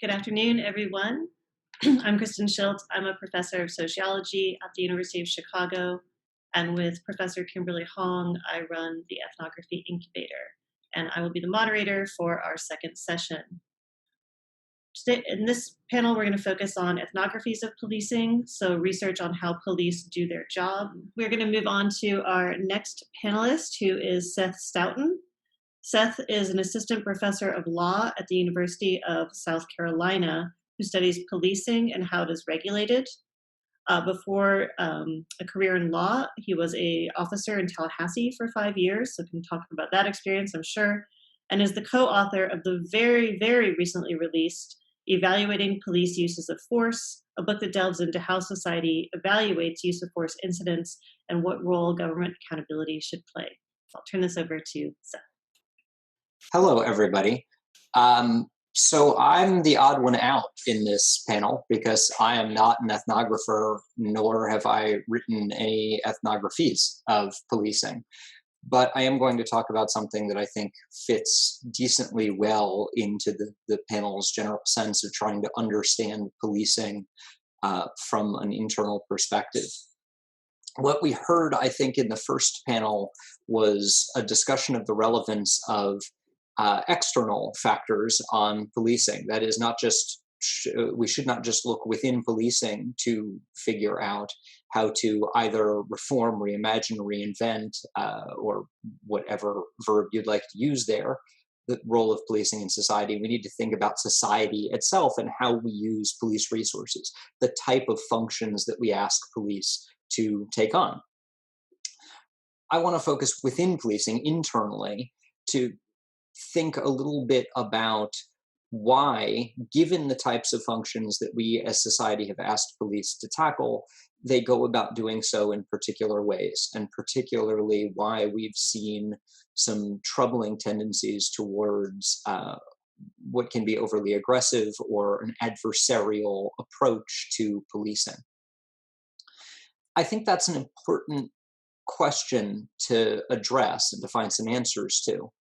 Good afternoon, everyone. I'm Kristen Schildt. I'm a professor of sociology at the University of Chicago. And with Professor Kimberly Hong, I run the Ethnography Incubator. And I will be the moderator for our second session. Today, in this panel, we're going to focus on ethnographies of policing, so research on how police do their job. We're going to move on to our next panelist, who is Seth Stoughton. Seth is an assistant professor of law at the University of South Carolina who studies policing and how it is regulated. Before a career in law, he was an officer in Tallahassee for 5 years, so can talk about that experience, I'm sure, and is the co-author of the very, very recently released Evaluating Police Uses of Force, a book that delves into how society evaluates use of force incidents and what role government accountability should play. So I'll turn this over to Seth. Hello, everybody. So I'm the odd one out in this panel because I am not an ethnographer, nor have I written any ethnographies of policing. But I am going to talk about something that I think fits decently well into the panel's general sense of trying to understand policing from an internal perspective. What we heard, I think, in the first panel was a discussion of the relevance of external factors on policing. That is not just, we should not just look within policing to figure out how to either reform, reimagine, reinvent, or whatever verb you'd like to use there, the role of policing in society. We need to think about society itself and how we use police resources, the type of functions that we ask police to take on. I want to focus within policing internally to think a little bit about why, given the types of functions that we as society have asked police to tackle, they go about doing so in particular ways, and particularly why we've seen some troubling tendencies towards what can be overly aggressive or an adversarial approach to policing. I think that's an important question to address and to find some answers to,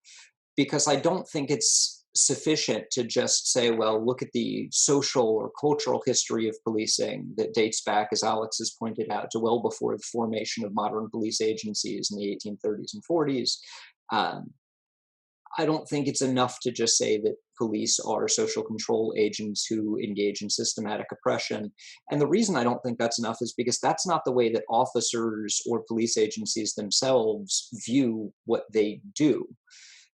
because I don't think it's sufficient to just say, well, look at the social or cultural history of policing that dates back, as Alex has pointed out, to well before the formation of modern police agencies in the 1830s and 40s. I don't think it's enough to just say that police are social control agents who engage in systematic oppression. And the reason I don't think that's enough is because that's not the way that officers or police agencies themselves view what they do.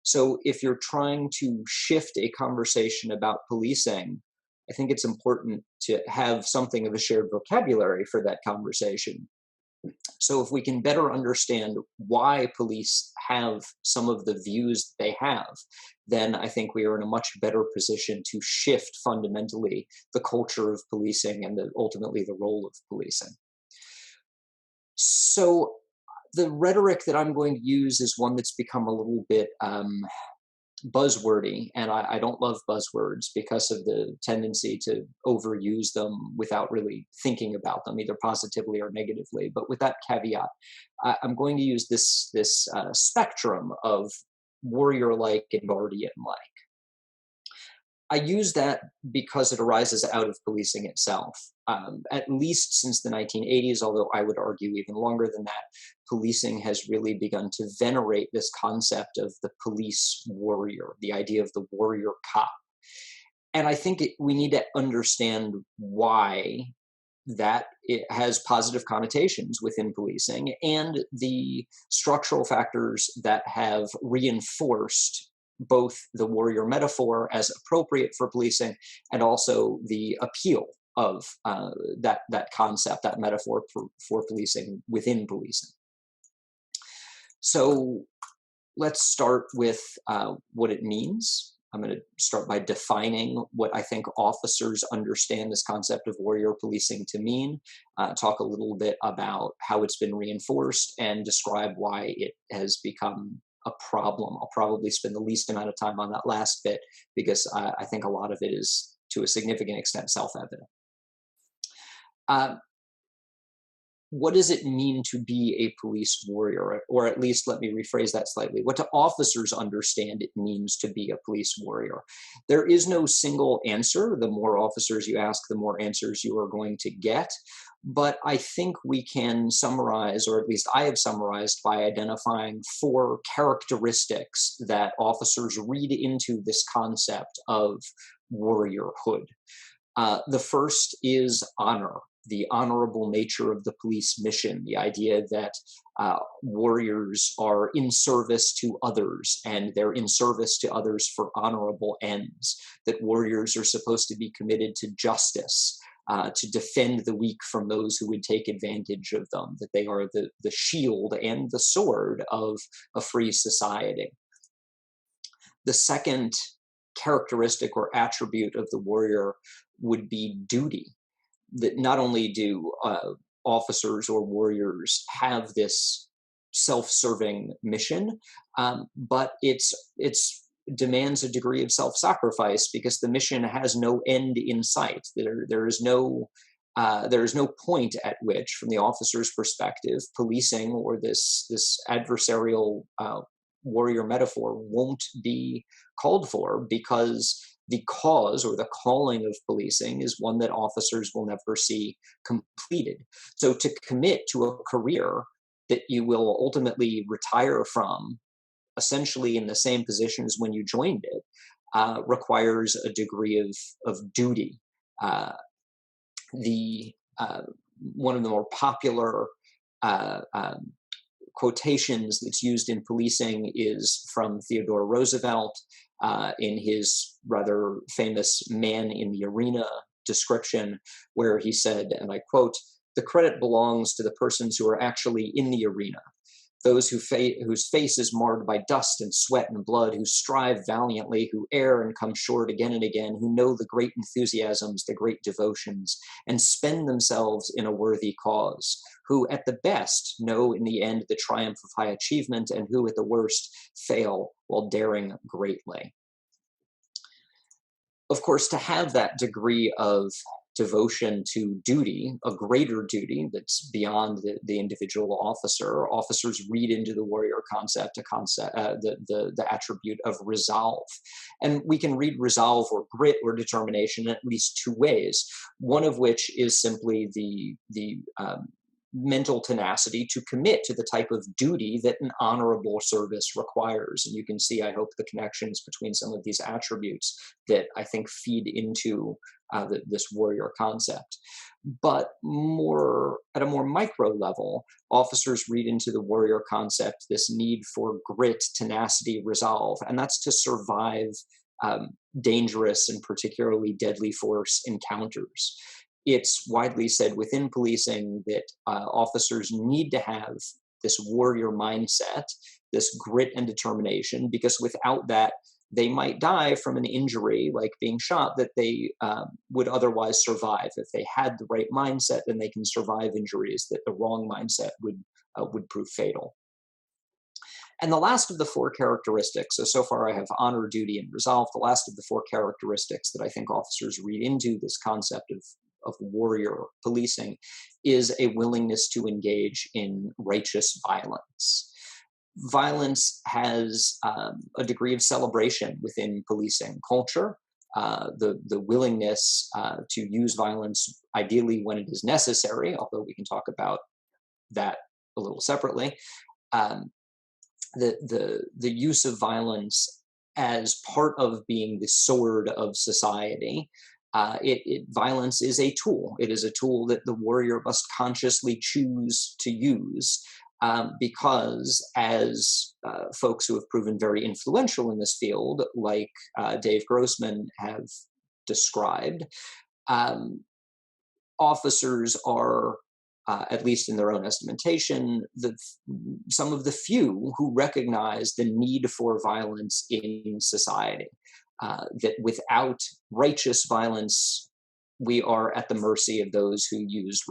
So if you're trying to shift a conversation about policing, I think it's important to have something of a shared vocabulary for that conversation. So if we can better understand why police have some of the views they have, then I think we are in a much better position to shift fundamentally the culture of policing and ultimately the role of policing. So the rhetoric that I'm going to use is one that's become a little bit buzzwordy, and I don't love buzzwords because of the tendency to overuse them without really thinking about them, either positively or negatively. But with that caveat, I'm going to use this spectrum of warrior-like and guardian-like. I use that because it arises out of policing itself. At least since the 1980s, although I would argue even longer than that, policing has really begun to venerate this concept of the police warrior, the idea of the warrior cop. And I think we need to understand why that it has positive connotations within policing and the structural factors that have reinforced both the warrior metaphor as appropriate for policing and also the appeal of that concept, that metaphor for policing within policing. So let's start with what it means. I'm going to start by defining what I think officers understand this concept of warrior policing to mean, talk a little bit about how it's been reinforced, and describe why it has become a problem. I'll probably spend the least amount of time on that last bit because I think a lot of it is, to a significant extent, self-evident. what does it mean to be a police warrior? Or at least let me rephrase that slightly. What do officers understand it means to be a police warrior? There is no single answer. The more officers you ask, the more answers you are going to get. But I think we can summarize, or at least I have summarized, by identifying 4 characteristics that officers read into this concept of warriorhood. The first is honor, the honorable nature of the police mission, the idea that warriors are in service to others, and they're in service to others for honorable ends, that warriors are supposed to be committed to justice, to defend the weak from those who would take advantage of them, that they are the shield and the sword of a free society. The second characteristic or attribute of the warrior would be duty. That not only do officers or warriors have this self-serving mission, but it's demands a degree of self-sacrifice, because the mission has no end in sight. There is no point at which, from the officer's perspective, policing or this adversarial warrior metaphor won't be called for, because the cause or the calling of policing is one that officers will never see completed. So to commit to a career that you will ultimately retire from, essentially in the same position as when you joined it, requires a degree of duty. One of the more popular quotations that's used in policing is from Theodore Roosevelt in his rather famous Man in the Arena description, where he said, and I quote, "The credit belongs to the persons who are actually in the arena, those whose face is marred by dust and sweat and blood, who strive valiantly, who err and come short again and again, who know the great enthusiasms, the great devotions, and spend themselves in a worthy cause, who at the best know in the end the triumph of high achievement, and who at the worst fail while daring greatly." Of course, to have that degree of devotion to duty, a greater duty that's beyond the individual officer, officers read into the warrior concept the attribute of resolve. And we can read resolve or grit or determination in at least 2 ways, one of which is simply the mental tenacity to commit to the type of duty that an honorable service requires. And you can see, I hope, the connections between some of these attributes that I think feed into this warrior concept. But at a more micro level, officers read into the warrior concept this need for grit, tenacity, resolve, and that's to survive dangerous and particularly deadly force encounters. It's widely said within policing that officers need to have this warrior mindset, this grit and determination, because without that, they might die from an injury like being shot that they would otherwise survive. If they had the right mindset, then they can survive injuries that the wrong mindset would prove fatal. And the last of the 4 characteristics, so far I have honor, duty, and resolve. The last of the 4 characteristics that I think officers read into this concept of warrior policing is a willingness to engage in righteous violence. Violence has a degree of celebration within policing culture. The willingness to use violence, ideally when it is necessary, although we can talk about that a little separately. The use of violence as part of being the sword of society. Violence is a tool. It is a tool that the warrior must consciously choose to use, because as folks who have proven very influential in this field, like Dave Grossman, have described, officers are, at least in their own estimation, some of the few who recognize the need for violence in society. That without righteous violence, we are at the mercy of those who use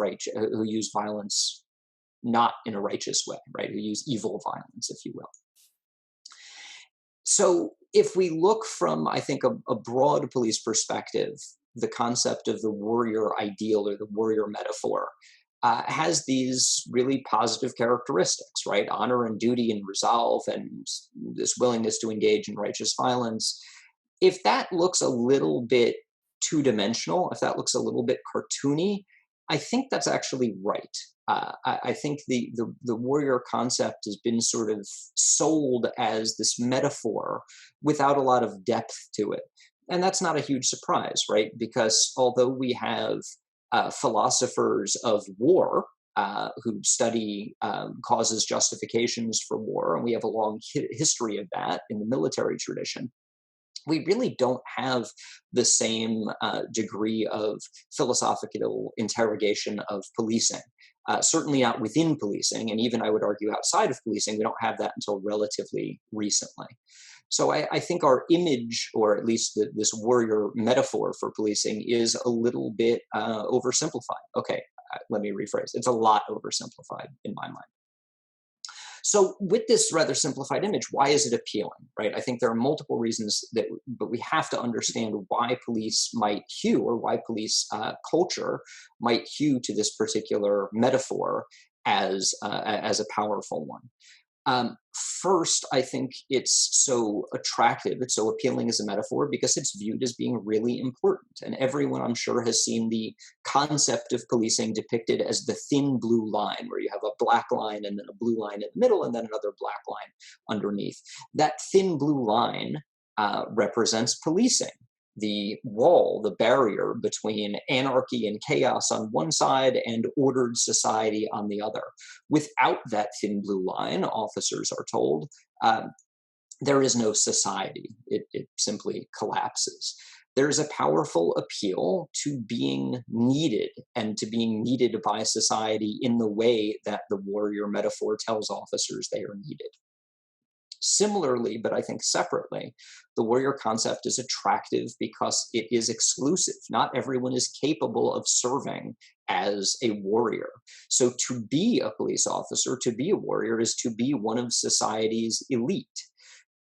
violence not in a righteous way, right? Who use evil violence, if you will. So if we look from, I think, a broad police perspective, the concept of the warrior ideal or the warrior metaphor has these really positive characteristics, right? Honor and duty and resolve and this willingness to engage in righteous violence. If that looks a little bit two-dimensional, if that looks a little bit cartoony, I think that's actually right. I think the warrior concept has been sort of sold as this metaphor without a lot of depth to it. And that's not a huge surprise, right? Because although we have philosophers of war who study causes, justifications for war, and we have a long history of that in the military tradition, we really don't have the same degree of philosophical interrogation of policing. Certainly not within policing, and even I would argue outside of policing, we don't have that until relatively recently. So I think our image, or at least this warrior metaphor for policing, is a little bit oversimplified. Okay, let me rephrase. It's a lot oversimplified in my mind. So with this rather simplified image, why is it appealing, right? I think there are multiple reasons but we have to understand why police might hew, or why police culture might hew to this particular metaphor as a powerful one. First, I think it's so attractive, it's so appealing as a metaphor because it's viewed as being really important. And everyone, I'm sure, has seen the concept of policing depicted as the thin blue line, where you have a black line and then a blue line in the middle and then another black line underneath. That thin blue line represents policing. The wall, the barrier between anarchy and chaos on one side and ordered society on the other. Without that thin blue line, officers are told, there is no society. It simply collapses. There's a powerful appeal to being needed, and to being needed by society in the way that the warrior metaphor tells officers they are needed. Similarly, but I think separately, the warrior concept is attractive because it is exclusive. Not everyone is capable of serving as a warrior. So to be a police officer, to be a warrior, is to be one of society's elite,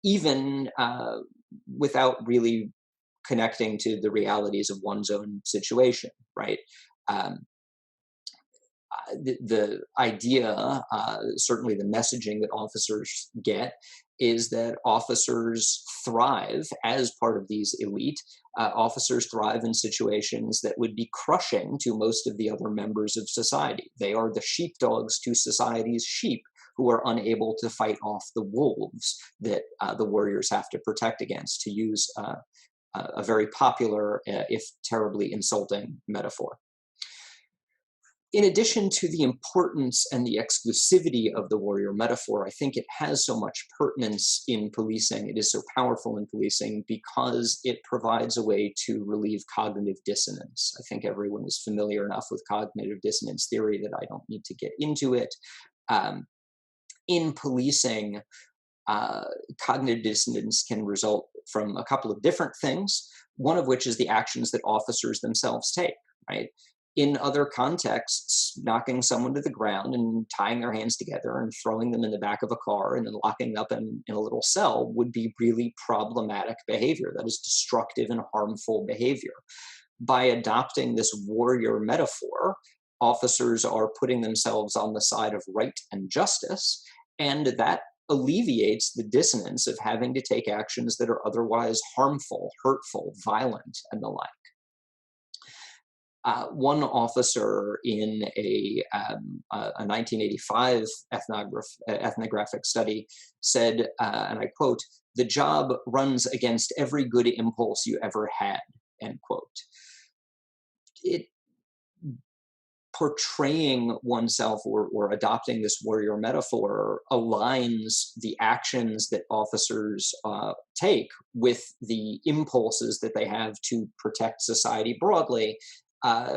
even without really connecting to the realities of one's own situation, right? The idea, certainly the messaging that officers get, is that officers thrive as part of these elite. Officers thrive in situations that would be crushing to most of the other members of society. They are the sheepdogs to society's sheep, who are unable to fight off the wolves that the warriors have to protect against, to use a very popular, if terribly insulting, metaphor. In addition to the importance and the exclusivity of the warrior metaphor, I think it has so much pertinence in policing. It is so powerful in policing because it provides a way to relieve cognitive dissonance. I think everyone is familiar enough with cognitive dissonance theory that I don't need to get into it. In policing, cognitive dissonance can result from a couple of different things, one of which is the actions that officers themselves take, right? In other contexts, knocking someone to the ground and tying their hands together and throwing them in the back of a car and then locking them up in a little cell would be really problematic behavior. That is destructive and harmful behavior. By adopting this warrior metaphor, officers are putting themselves on the side of right and justice, and that alleviates the dissonance of having to take actions that are otherwise harmful, hurtful, violent, and the like. One officer in a 1985 ethnographic study said, and I quote, "The job runs against every good impulse you ever had," end quote. It portraying oneself or adopting this warrior metaphor aligns the actions that officers take with the impulses that they have to protect society broadly,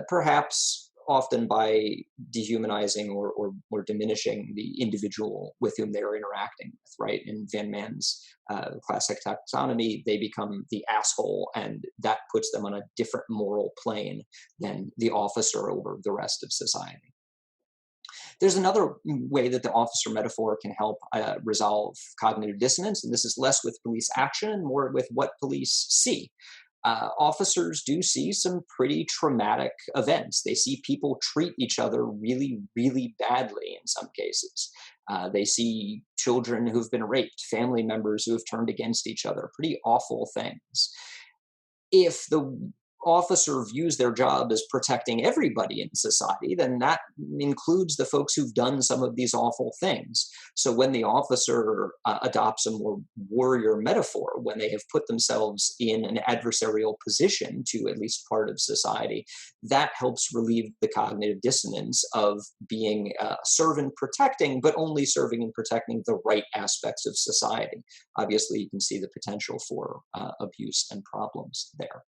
perhaps often by dehumanizing or diminishing the individual with whom they are interacting with, right? In Van Man's classic taxonomy, they become the asshole, and that puts them on a different moral plane than the officer over the rest of society. There's another way that the officer metaphor can help resolve cognitive dissonance, and this is less with police action and more with what police see. officers do see some pretty traumatic events. They see people treat each other really, really badly in some cases. They see children who've been raped, family members who have turned against each other, pretty awful things. If the officer views their job as protecting everybody in society, then that includes the folks who've done some of these awful things. So when the officer adopts a more warrior metaphor, when they have put themselves in an adversarial position to at least part of society, that helps relieve the cognitive dissonance of being serve and protecting, but only serving and protecting the right aspects of society. Obviously, you can see the potential for abuse and problems there.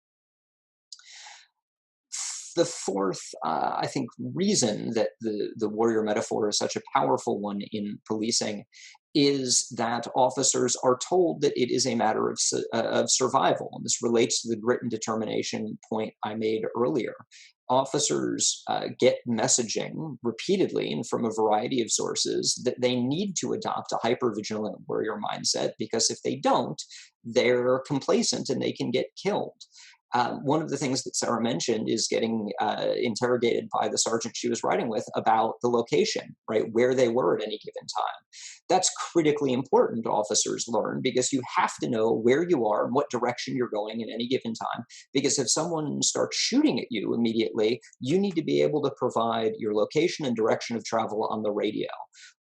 The fourth, I think, reason that the warrior metaphor is such a powerful one in policing is that officers are told that it is a matter of survival. And this relates to the grit and determination point I made earlier. Officers get messaging repeatedly and from a variety of sources that they need to adopt a hypervigilant warrior mindset, because if they don't, they're complacent and they can get killed. One of the things that Sarah mentioned is getting interrogated by the sergeant she was riding with about the location, right, where they were at any given time. That's critically important, officers learn, because you have to know where you are and what direction you're going at any given time. Because if someone starts shooting at you immediately, you need to be able to provide your location and direction of travel on the radio.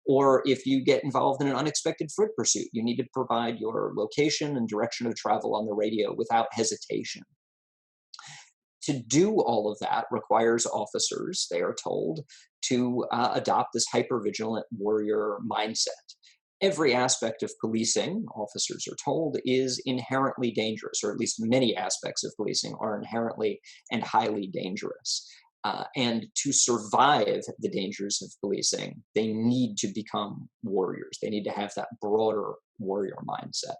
Or if you get involved in an unexpected foot pursuit, you need to provide your location and direction of travel on the radio without hesitation. To do all of that requires officers, they are told, to adopt this hypervigilant warrior mindset. Every aspect of policing, officers are told, is inherently dangerous, or at least many aspects of policing are inherently and highly dangerous. And to survive the dangers of policing, they need to become warriors. They need to have that broader warrior mindset.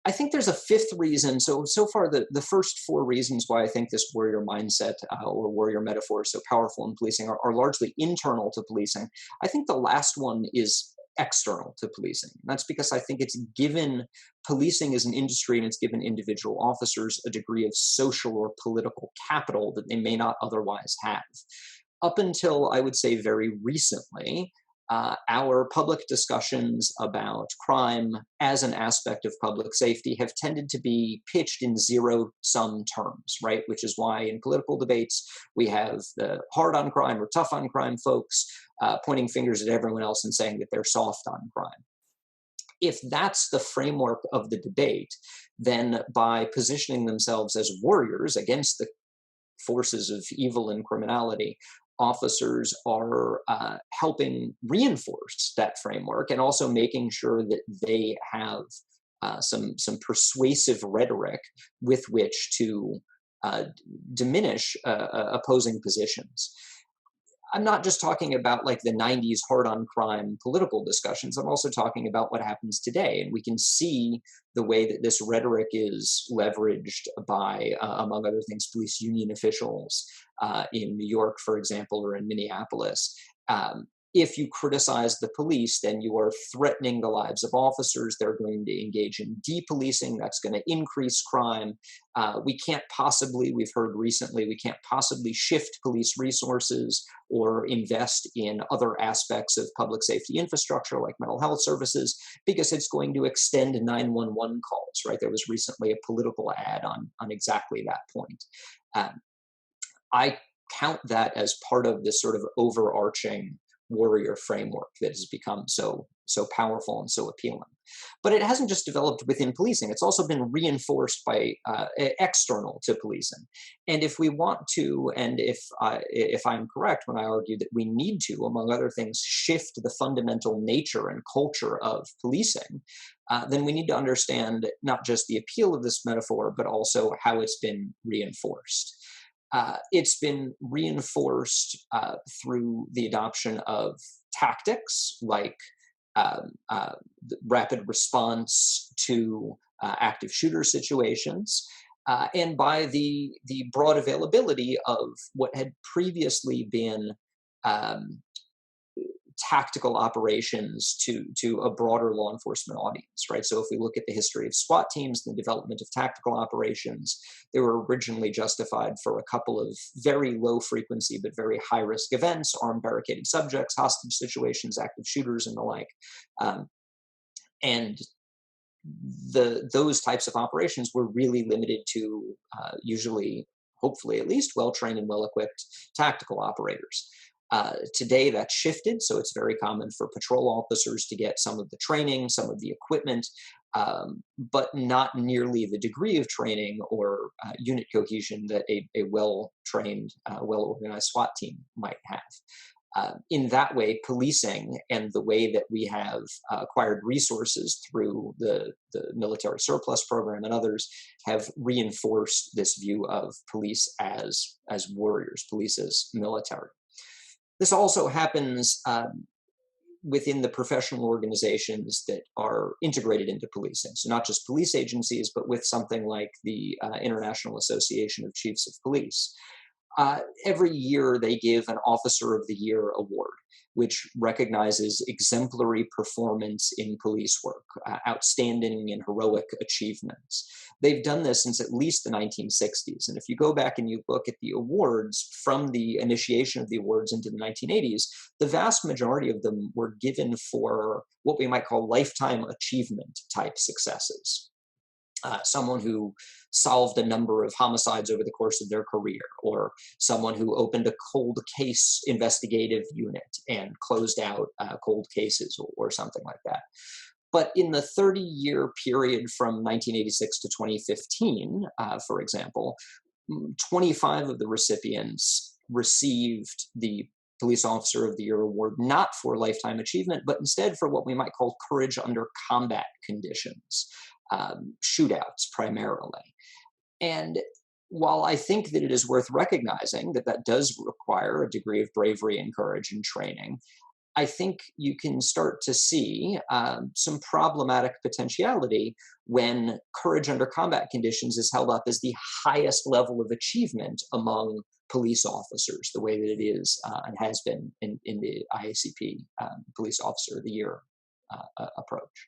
I think there's a fifth reason. So far, the first four reasons why I think this warrior mindset or warrior metaphor is so powerful in policing are largely internal to policing. I think the last one is external to policing. And that's because I think it's given policing as an industry, and it's given individual officers a degree of social or political capital that they may not otherwise have. Up until, I would say, very recently, our public discussions about crime as an aspect of public safety have tended to be pitched in zero-sum terms, right? Which is why in political debates, we have the hard on crime or tough on crime folks pointing fingers at everyone else and saying that they're soft on crime. If that's the framework of the debate, then by positioning themselves as warriors against the forces of evil and criminality, officers are helping reinforce that framework and also making sure that they have some persuasive rhetoric with which to diminish opposing positions. I'm not just talking about like the 90s hard on crime political discussions. I'm also talking about what happens today. And we can see the way that this rhetoric is leveraged by, among other things, police union officials in New York, for example, or in Minneapolis. If you criticize the police, then you are threatening the lives of officers. They're going to engage in depolicing. That's going to increase crime. We can't possibly, we've heard recently, we can't possibly shift police resources or invest in other aspects of public safety infrastructure like mental health services because it's going to extend 911 calls, right? There was recently a political ad on exactly that point. I count that as part of this sort of overarching warrior framework that has become so powerful and so appealing. But it hasn't just developed within policing. It's also been reinforced by external to policing. And if we want to, and if I'm correct when I argue that we need to, among other things, shift the fundamental nature and culture of policing, then we need to understand not just the appeal of this metaphor, but also how it's been reinforced. It's been reinforced through the adoption of tactics like rapid response to active shooter situations, and by the broad availability of what had previously been tactical operations to a broader law enforcement audience, right? So if we look at the history of SWAT teams and the development of tactical operations, they were originally justified for a couple of very low frequency but very high risk events: armed barricaded subjects, hostage situations, active shooters, and the like. And those types of operations were really limited to usually, hopefully at least, well-trained and well-equipped tactical operators. Today that's shifted, so it's very common for patrol officers to get some of the training, some of the equipment, but not nearly the degree of training or unit cohesion that a well-trained, well-organized SWAT team might have. In that way, policing and the way that we have acquired resources through the military surplus program and others have reinforced this view of police as warriors, police as military. This also happens within the professional organizations that are integrated into policing. So not just police agencies, but with something like the International Association of Chiefs of Police. Every year they give an Officer of the Year award, which recognizes exemplary performance in police work, outstanding and heroic achievements. They've done this since at least the 1960s. And if you go back and you look at the awards from the initiation of the awards into the 1980s, the vast majority of them were given for what we might call lifetime achievement type successes. Someone who solved a number of homicides over the course of their career, or someone who opened a cold case investigative unit and closed out cold cases or something like that. But in the 30-year period from 1986 to 2015, for example, 25 of the recipients received the Police Officer of the Year award not for lifetime achievement, but instead for what we might call courage under combat conditions. Shootouts primarily. And while I think that it is worth recognizing that that does require a degree of bravery and courage and training, I think you can start to see some problematic potentiality when courage under combat conditions is held up as the highest level of achievement among police officers, the way that it is and has been in the IACP Police Officer of the Year approach.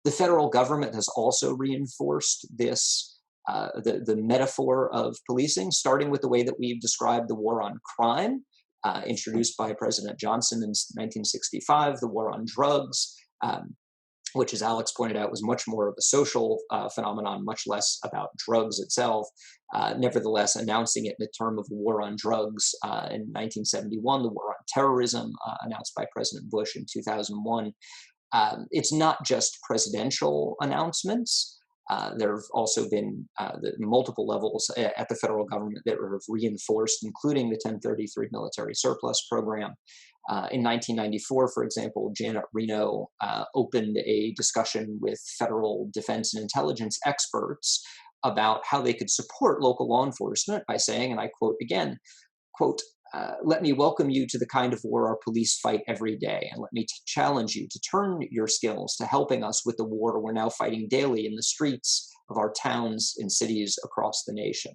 The federal government has also reinforced this, the metaphor of policing, starting with the way that we've described the war on crime, introduced by President Johnson in 1965, the war on drugs, which, as Alex pointed out, was much more of a social phenomenon, much less about drugs itself. Nevertheless, announcing it in the term of the war on drugs in 1971, the war on terrorism, announced by President Bush in 2001. It's not just presidential announcements. There have also been multiple levels at the federal government that have reinforced, including the 1033 military surplus program. In 1994, for example, Janet Reno opened a discussion with federal defense and intelligence experts about how they could support local law enforcement by saying, and I quote again, quote, let me welcome you to the kind of war our police fight every day, and let me challenge you to turn your skills to helping us with the war we're now fighting daily in the streets of our towns and cities across the nation.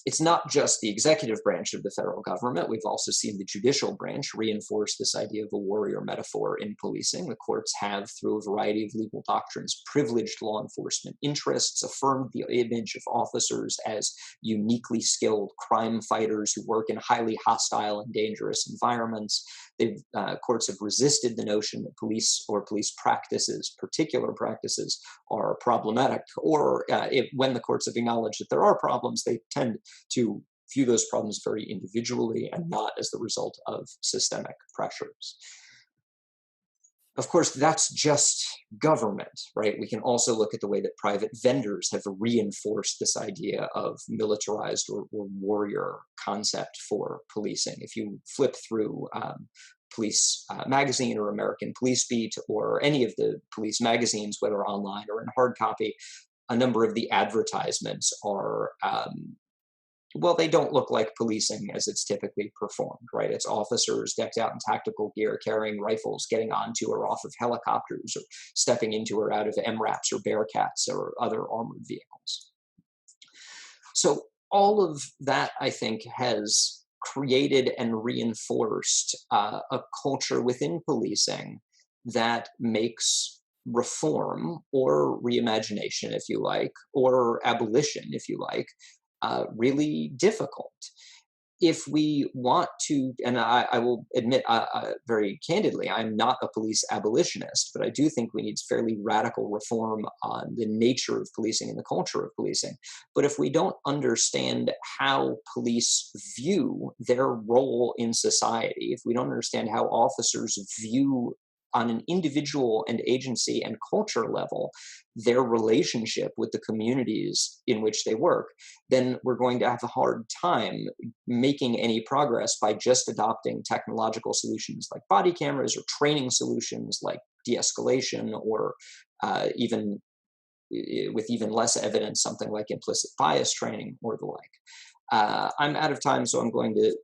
It's not just the executive branch of the federal government. We've also seen the judicial branch reinforce this idea of a warrior metaphor in policing. The courts have, through a variety of legal doctrines, privileged law enforcement interests, affirmed the image of officers as uniquely skilled crime fighters who work in highly hostile and dangerous environments. Courts have resisted the notion that police or police practices, particular practices, are problematic, or when the courts have acknowledged that there are problems, they tend to view those problems very individually and not as the result of systemic pressures. Of course, that's just government, right? We can also look at the way that private vendors have reinforced this idea of militarized or warrior concept for policing. If you flip through Police Magazine or American Police Beat or any of the police magazines, whether online or in hard copy, a number of the advertisements are well, they don't look like policing as it's typically performed, right? It's officers decked out in tactical gear, carrying rifles, getting onto or off of helicopters, or stepping into or out of MRAPs or Bearcats or other armored vehicles. So all of that, I think, has created and reinforced a culture within policing that makes reform or reimagination, if you like, or abolition, if you like, really difficult. If we want to, and I will admit very candidly, I'm not a police abolitionist, but I do think we need fairly radical reform on the nature of policing and the culture of policing. But if we don't understand how police view their role in society, if we don't understand how officers view on an individual and agency and culture level their relationship with the communities in which they work, then we're going to have a hard time making any progress by just adopting technological solutions like body cameras or training solutions like de-escalation, or even with even less evidence, something like implicit bias training or the like. I'm out of time, so I'm going to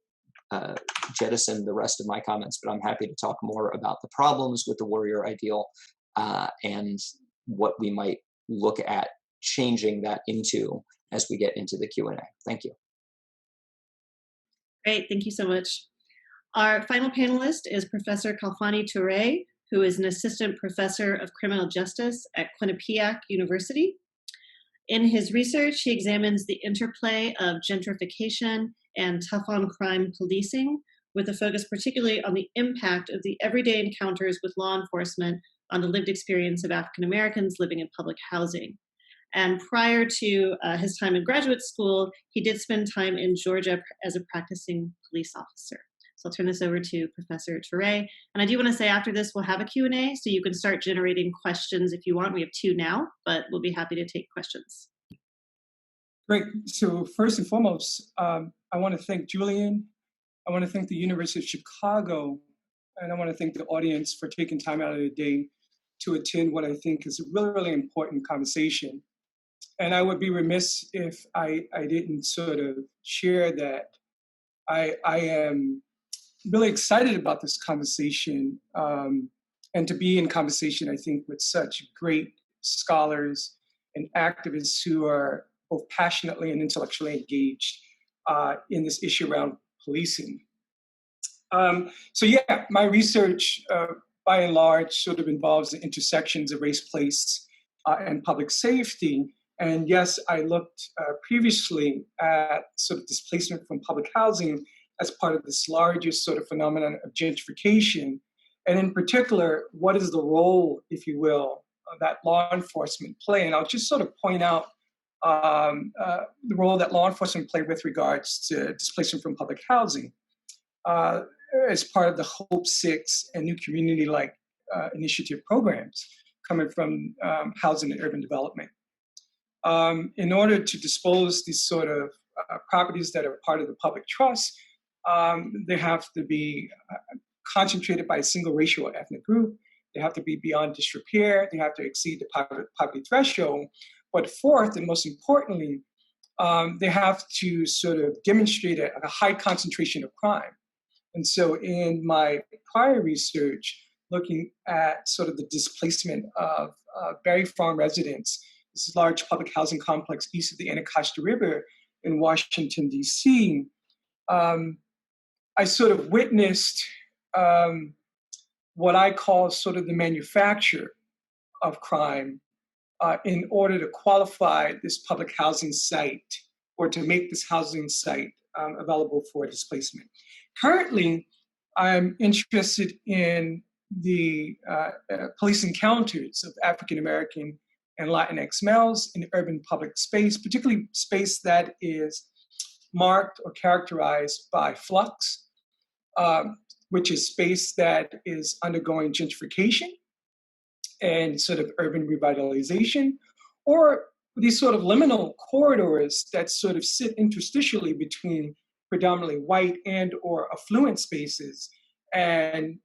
jettison the rest of my comments, but I'm happy to talk more about the problems with the warrior ideal and what we might look at changing that into as we get into the Q&A. Thank you. Great, thank you so much. Our final panelist is Professor Calfani Toure, who is an assistant professor of criminal justice at Quinnipiac University. In his research, he examines the interplay of gentrification and tough-on-crime policing, with a focus particularly on the impact of the everyday encounters with law enforcement on the lived experience of African Americans living in public housing. And prior to his time in graduate school, he did spend time in Georgia as a practicing police officer. So I'll turn this over to Professor Toure. And I do want to say after this, we'll have a Q&A, so you can start generating questions if you want. We have 2 now, but we'll be happy to take questions. Great. So first and foremost, I want to thank Julian. I want to thank the University of Chicago, and I want to thank the audience for taking time out of the day to attend what I think is a really, really important conversation. And I would be remiss if I didn't sort of share that I am really excited about this conversation, and to be in conversation, I think, with such great scholars and activists who are both passionately and intellectually engaged in this issue around policing. So yeah, my research, by and large, sort of involves the intersections of race, place, and public safety. And yes, I looked previously at sort of displacement from public housing as part of this larger sort of phenomenon of gentrification. And in particular, what is the role, if you will, that law enforcement play? And I'll just sort of point out the role that law enforcement play with regards to displacement from public housing as part of the Hope 6 and New Community-like initiative programs coming from housing and urban development. In order to dispose these sort of properties that are part of the public trust, they have to be concentrated by a single racial or ethnic group. They have to be beyond disrepair. They have to exceed the poverty threshold. But fourth, and most importantly, they have to sort of demonstrate a high concentration of crime. And so in my prior research, looking at sort of the displacement of Berry Farm residents, this is a large public housing complex east of the Anacostia River in Washington, D.C., I sort of witnessed what I call sort of the manufacture of crime in order to qualify this public housing site or to make this housing site available for displacement. Currently, I'm interested in the police encounters of African American and Latinx males in urban public space, particularly space that is marked or characterized by flux, which is space that is undergoing gentrification and sort of urban revitalization, or these sort of liminal corridors that sort of sit interstitially between predominantly white and or affluent spaces and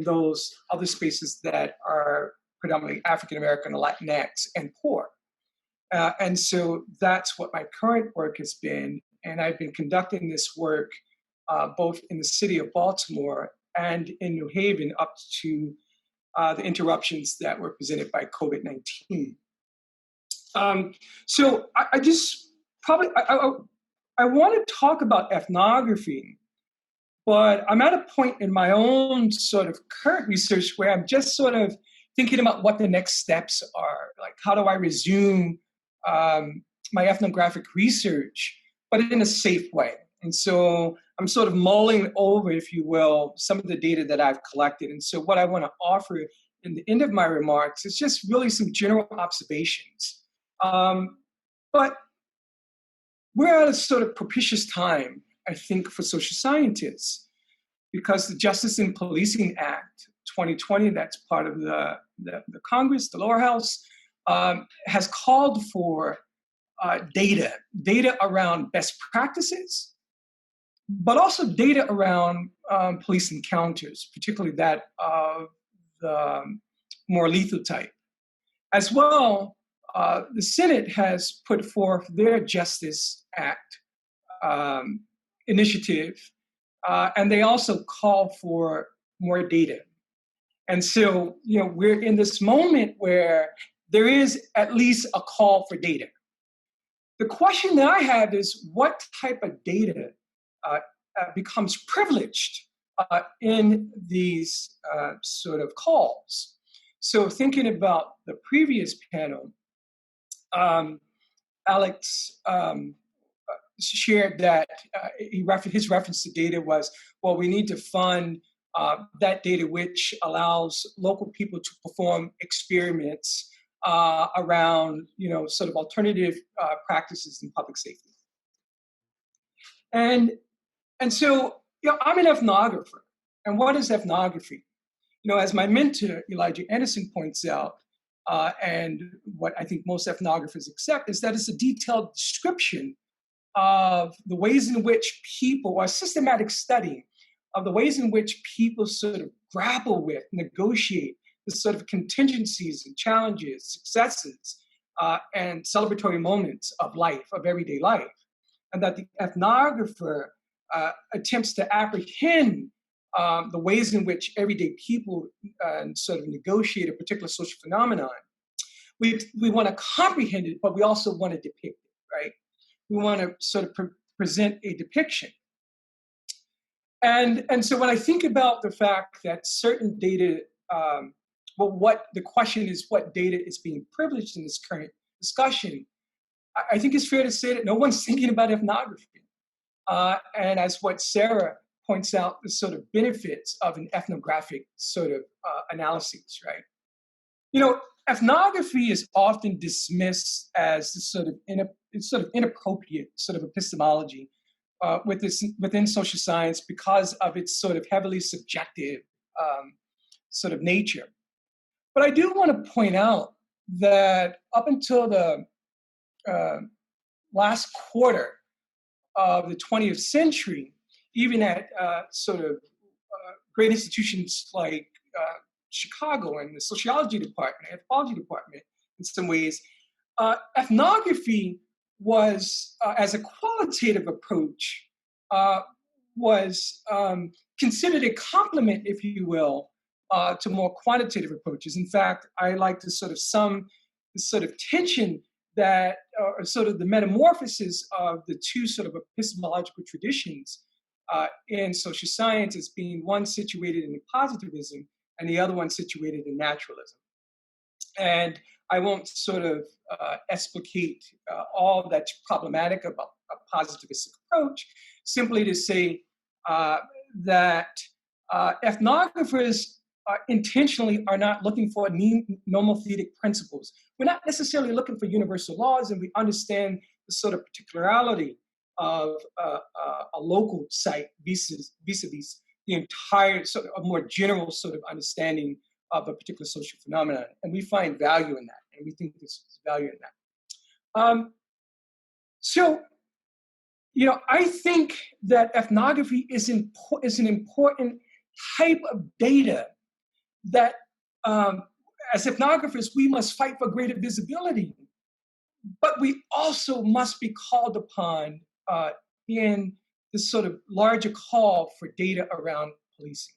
those other spaces that are predominantly African American, Latinx, and poor. And so that's what my current work has been. And I've been conducting this work both in the city of Baltimore and in New Haven up to the interruptions that were presented by COVID-19. So I just probably, I want to talk about ethnography But I'm at a point in my own sort of current research where I'm just sort of thinking about what the next steps are. Like, how do I resume my ethnographic research, but in a safe way? And so I'm sort of mulling over, if you will, some of the data that I've collected. And so what I want to offer in the end of my remarks is just really some general observations. But we're at a sort of propitious time, I think, for social scientists, because the Justice in Policing Act 2020, that's part of the Congress, the lower house, has called for data around best practices, but also data around police encounters, particularly that of the more lethal type. As well, the Senate has put forth their Justice Act initiative, and they also call for more data. And so, we're in this moment where there is at least a call for data. The question that I have is, what type of data becomes privileged in these sort of calls? So thinking about the previous panel, Alex shared that his reference to data was, well, we need to fund that data which allows local people to perform experiments around, sort of alternative practices in public safety. And so, I'm an ethnographer. And what is ethnography? As my mentor, Elijah Anderson, points out, and what I think most ethnographers accept, is that it's a detailed description of the ways in which people, or a systematic study of the ways in which people sort of grapple with, negotiate the sort of contingencies and challenges, successes, and celebratory moments of life, of everyday life. And that the ethnographer attempts to apprehend the ways in which everyday people sort of negotiate a particular social phenomenon. We want to comprehend it, but we also want to depict it, right? We want to sort of present a depiction. And so when I think about the fact that certain data, what the question is, what data is being privileged in this current discussion, I think it's fair to say that no one's thinking about ethnography. And as what Sarah points out, the sort of benefits of an ethnographic sort of analysis, right? Ethnography is often dismissed as this sort of inappropriate sort of epistemology within social science because of its sort of heavily subjective sort of nature. But I do want to point out that up until the last quarter of the 20th century, even at sort of great institutions like Chicago and the sociology department, anthropology department, in some ways, ethnography was, as a qualitative approach, was considered a complement, if you will, to more quantitative approaches. In fact, I like to sort of sum the sort of tension that, or sort of the metamorphosis of the two sort of epistemological traditions in social science as being one situated in positivism and the other one situated in naturalism. And I won't sort of explicate all that's problematic about a positivistic approach, simply to say that ethnographers intentionally are not looking for nomothetic principles. We're not necessarily looking for universal laws, and we understand the sort of particularity of a local site vis-a-vis the entire sort of a more general sort of understanding of a particular social phenomenon. And we find value in that, and we think there's value in that. So, I think that ethnography is an important type of data that, as ethnographers, we must fight for greater visibility. But we also must be called upon in this sort of larger call for data around policing.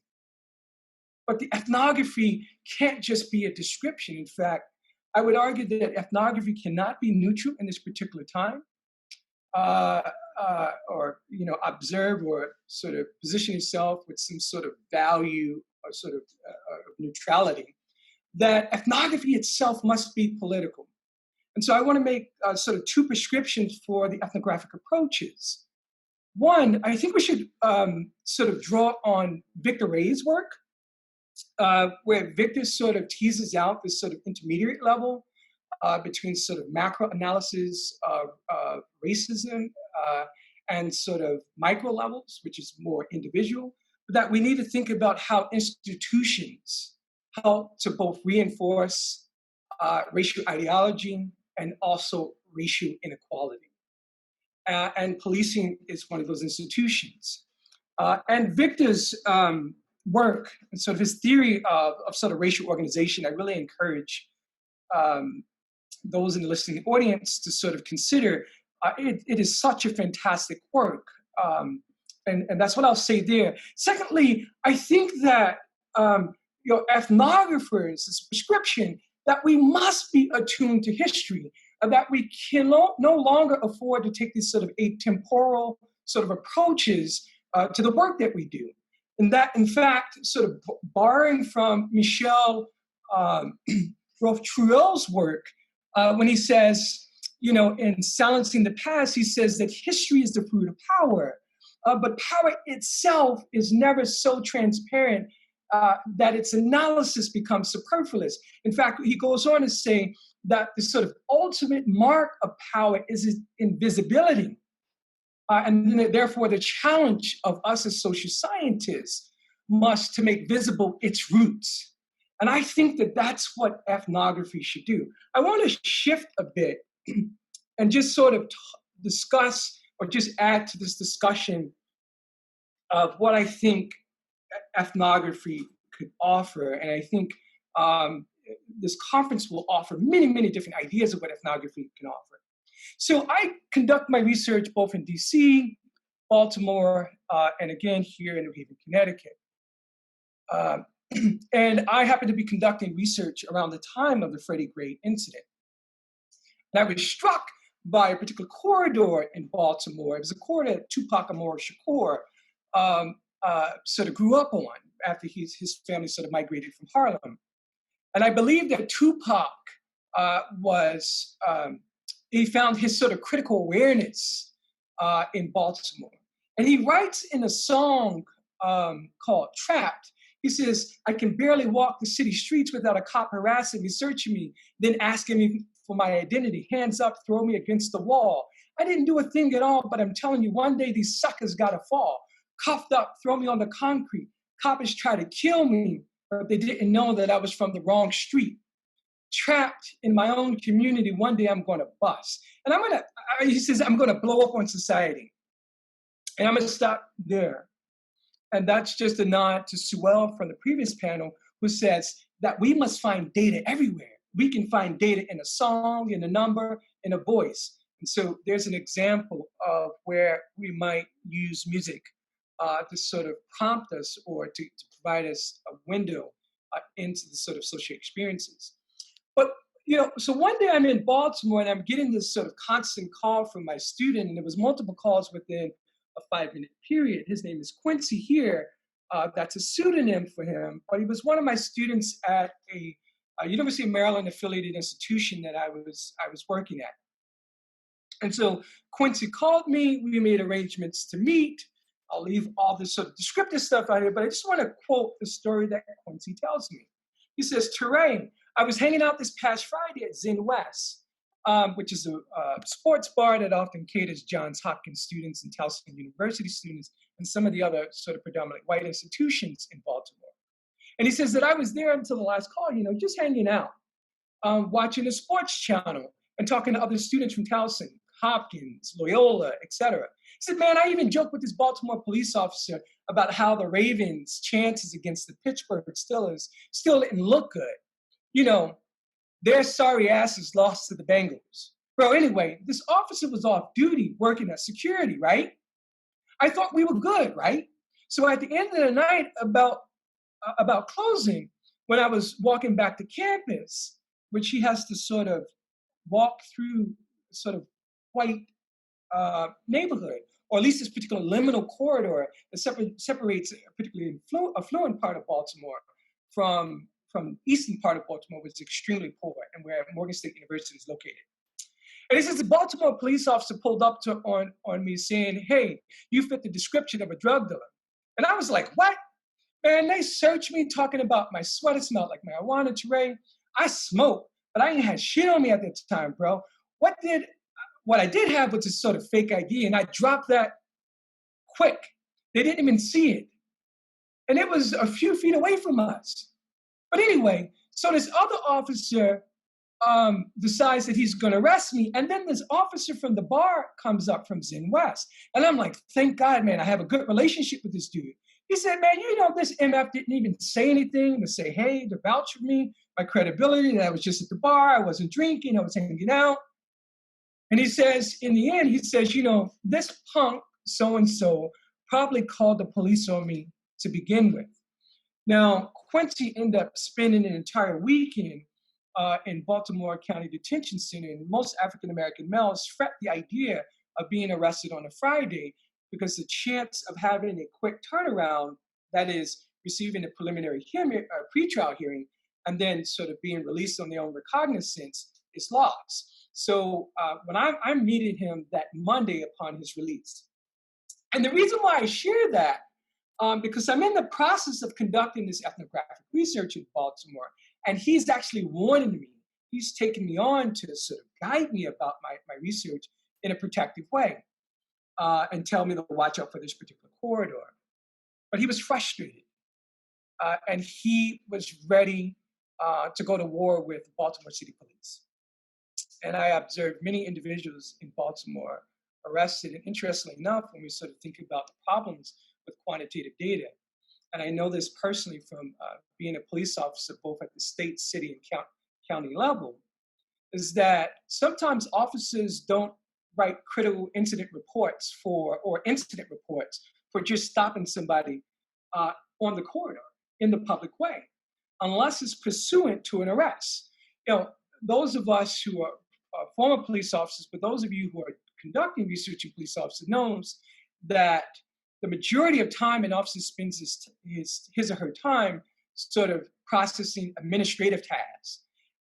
But the ethnography can't just be a description. In fact, I would argue that ethnography cannot be neutral in this particular time. or observe or sort of position yourself with some sort of value or sort of neutrality, that ethnography itself must be political. And so I want to make sort of two prescriptions for the ethnographic approaches. One, I think we should sort of draw on Victor Ray's work, where Victor sort of teases out this sort of intermediate level between sort of macro analysis of racism and sort of micro levels, which is more individual, but that we need to think about how institutions help to both reinforce racial ideology and also racial inequality. And policing is one of those institutions. And Victor's work and sort of his theory of sort of racial organization, I really encourage those in the listening audience to sort of consider. It is such a fantastic work. And that's what I'll say there. Secondly, I think that ethnographers, this prescription, that we must be attuned to history, and that we can no longer afford to take these sort of atemporal sort of approaches to the work that we do. And that, in fact, sort of borrowing from Michel Rolfe-Trouil's work, when he says, in Silencing the Past, he says that history is the fruit of power, but power itself is never so transparent that its analysis becomes superfluous. In fact, he goes on to say that the sort of ultimate mark of power is its invisibility. And therefore, the challenge of us as social scientists must to make visible its roots. And I think that that's what ethnography should do. I want to shift a bit and just sort of discuss or just add to this discussion of what I think ethnography could offer. And I think this conference will offer many, many different ideas of what ethnography can offer. So I conduct my research both in DC, Baltimore, and again here in New Haven, Connecticut. And I happen to be conducting research around the time of the Freddie Gray incident. And I was struck by a particular corridor in Baltimore. It was a corridor that Tupac Amaru Shakur sort of grew up on after his family sort of migrated from Harlem. And I believe that Tupac he found his sort of critical awareness in Baltimore. And he writes in a song called Trapped, he says, I can barely walk the city streets without a cop harassing me, searching me, then asking me for my identity. Hands up, throw me against the wall. I didn't do a thing at all, but I'm telling you, one day these suckers gotta fall. Cuffed up, throw me on the concrete. Coppers try to kill me, but they didn't know that I was from the wrong street. Trapped in my own community, one day I'm gonna bust. And he says, I'm gonna blow up on society. And I'm gonna stop there. And that's just a nod to Suel from the previous panel, who says that we must find data everywhere. We can find data in a song, in a number, in a voice. And so there's an example of where we might use music to sort of prompt us or to provide us a window into the sort of social experiences. But, so one day I'm in Baltimore and I'm getting this sort of constant call from my student, and there was multiple calls within a 5-minute period. His name is Quincy here. That's a pseudonym for him, but he was one of my students at a University of Maryland affiliated institution that I was working at. And so Quincy called me, we made arrangements to meet. I'll leave all this sort of descriptive stuff out here, but I just want to quote the story that Quincy tells me. He says, Toure, I was hanging out this past Friday at Zen West, which is a sports bar that often caters Johns Hopkins students and Towson University students and some of the other sort of predominantly white institutions in Baltimore. And he says that I was there until the last call, just hanging out, watching the sports channel and talking to other students from Towson, Hopkins, Loyola, etc. He said, man, I even joked with this Baltimore police officer about how the Ravens' chances against the Pittsburgh Steelers still didn't look good. Their sorry asses lost to the Bengals. Bro, anyway, this officer was off duty working at security, right? I thought we were good, right? So at the end of the night, about closing, when I was walking back to campus, which he has to sort of walk through sort of white neighborhood, or at least this particular liminal corridor that separates a particularly affluent part of Baltimore from eastern part of Baltimore, which is extremely poor, and where Morgan State University is located. And he says the Baltimore police officer pulled up on me saying, "Hey, you fit the description of a drug dealer." And I was like, "What?" Man, they searched me talking about my sweater smelled like marijuana, Toure. I smoked, but I ain't had shit on me at that time, bro. What I did have was this sort of fake ID, and I dropped that quick. They didn't even see it. And it was a few feet away from us. But anyway, so this other officer decides that he's going to arrest me. And then this officer from the bar comes up from Zen West. And I'm like, thank God, man, I have a good relationship with this dude. He said, "Man, you know, this MF didn't even say anything to say, hey, to vouch for me, my credibility, that I was just at the bar, I wasn't drinking, I was hanging out." And he says, in the end, he says, "You know, this punk so-and-so probably called the police on me to begin with." Now, Quincy ended up spending an entire weekend in Baltimore County Detention Center, and most African-American males fret the idea of being arrested on a Friday because the chance of having a quick turnaround, that is, receiving a preliminary pretrial hearing, and then sort of being released on their own recognizance, is lost. So when I'm meeting him that Monday upon his release. And the reason why I share that, because I'm in the process of conducting this ethnographic research in Baltimore, and he's actually warning me. He's taking me on to sort of guide me about my research in a protective way, and tell me to watch out for this particular corridor. But he was frustrated, and he was ready to go to war with Baltimore City Police. And I observed many individuals in Baltimore arrested. And interestingly enough, when we sort of think about the problems with quantitative data, and I know this personally from being a police officer both at the state, city, and county level, is that sometimes officers don't write critical incident reports or incident reports for just stopping somebody on the corridor in the public way, unless it's pursuant to an arrest. You know, those of us who are former police officers, but those of you who are conducting research in police officers knows that the majority of time an officer spends his or her time sort of processing administrative tasks.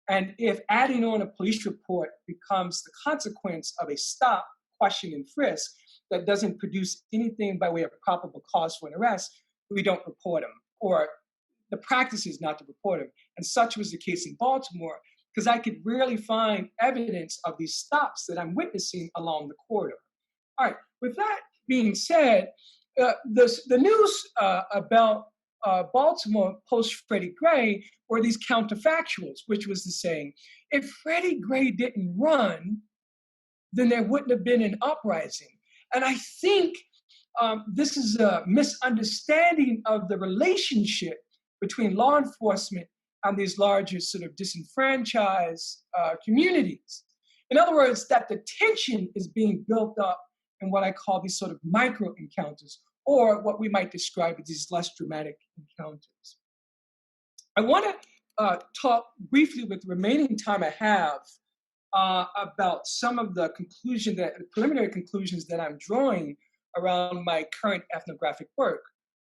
And if adding on a police report becomes the consequence of a stop, question, and frisk that doesn't produce anything by way of probable cause for an arrest, we don't report them, or the practice is not to report them. And such was the case in Baltimore, because I could rarely find evidence of these stops that I'm witnessing along the corridor. All right, with that being said, the news about Baltimore post Freddie Gray were these counterfactuals, which was the saying, if Freddie Gray didn't run, then there wouldn't have been an uprising. And I think this is a misunderstanding of the relationship between law enforcement and these larger sort of disenfranchised communities. In other words, that the tension is being built up in what I call these sort of micro encounters, or what we might describe as these less dramatic encounters. I want to talk briefly with the remaining time I have about some of the preliminary conclusions that I'm drawing around my current ethnographic work.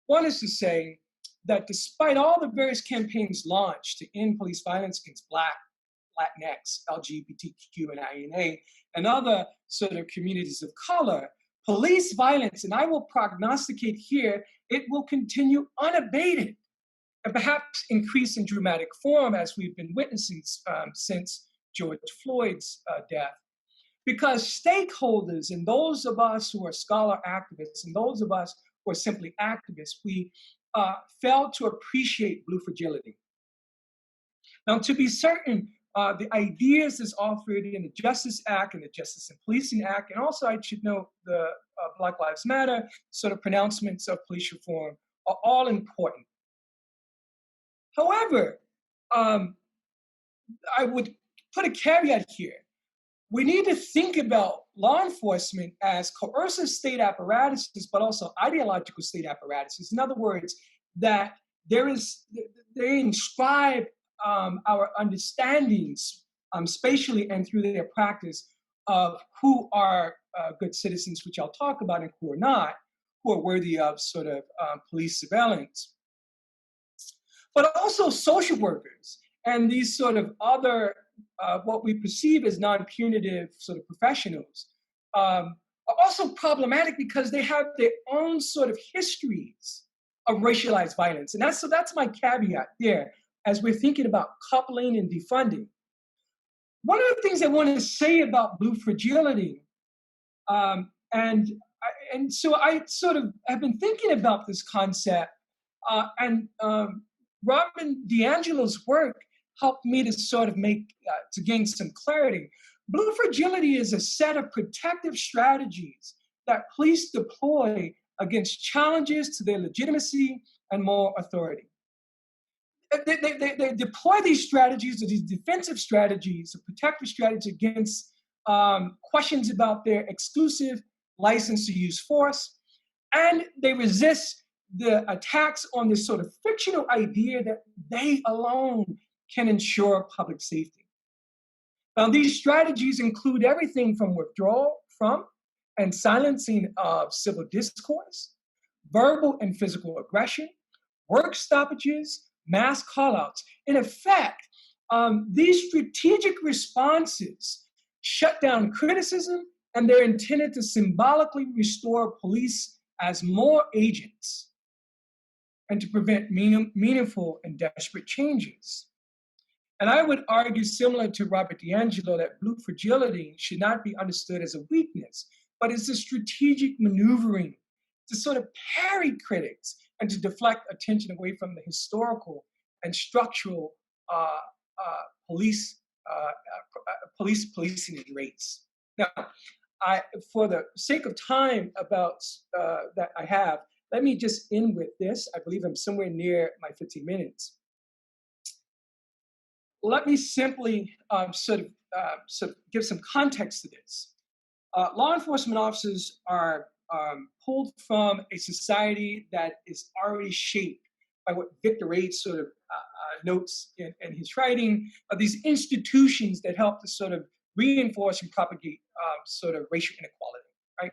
One is to say that despite all the various campaigns launched to end police violence against Black, Latinx, LGBTQ, and INA, and other sort of communities of color, police violence, and I will prognosticate here, it will continue unabated and perhaps increase in dramatic form as we've been witnessing since George Floyd's death. Because stakeholders, and those of us who are scholar activists, and those of us who are simply activists, we fail to appreciate blue fragility. Now, to be certain, the ideas that's offered in the Justice Act and the Justice and Policing Act, and also I should note the Black Lives Matter sort of pronouncements of police reform are all important. However, I would put a caveat here. We need to think about law enforcement as coercive state apparatuses, but also ideological state apparatuses. In other words, that they inscribe our understandings spatially and through their practice of who are good citizens, which I'll talk about, and who are not, who are worthy of sort of police surveillance. But also social workers and these sort of other, what we perceive as non-punitive sort of professionals, are also problematic because they have their own sort of histories of racialized violence. And that's my caveat there as we're thinking about coupling and defunding. One of the things I want to say about blue fragility, and so I sort of have been thinking about this concept, and Robin DiAngelo's work helped me to sort of to gain some clarity. Blue fragility is a set of protective strategies that police deploy against challenges to their legitimacy and moral authority. They deploy these strategies, or these defensive strategies, or protective strategies against questions about their exclusive license to use force, and they resist the attacks on this sort of fictional idea that they alone can ensure public safety. Now, these strategies include everything from withdrawal from and silencing of civil discourse, verbal and physical aggression, work stoppages, mass callouts. In effect, these strategic responses shut down criticism, and they're intended to symbolically restore police as more agents and to prevent meaningful and desperate changes. And I would argue, similar to Robert DiAngelo, that blue fragility should not be understood as a weakness, but as a strategic maneuvering to sort of parry critics and to deflect attention away from the historical and structural policing and rates. Now, for the sake of time that I have, let me just end with this. I believe I'm somewhere near my 15 minutes. Let me simply sort of give some context to this. Law enforcement officers are pulled from a society that is already shaped by what Victor H. sort of notes in his writing, of these institutions that help to sort of reinforce and propagate sort of racial inequality, right?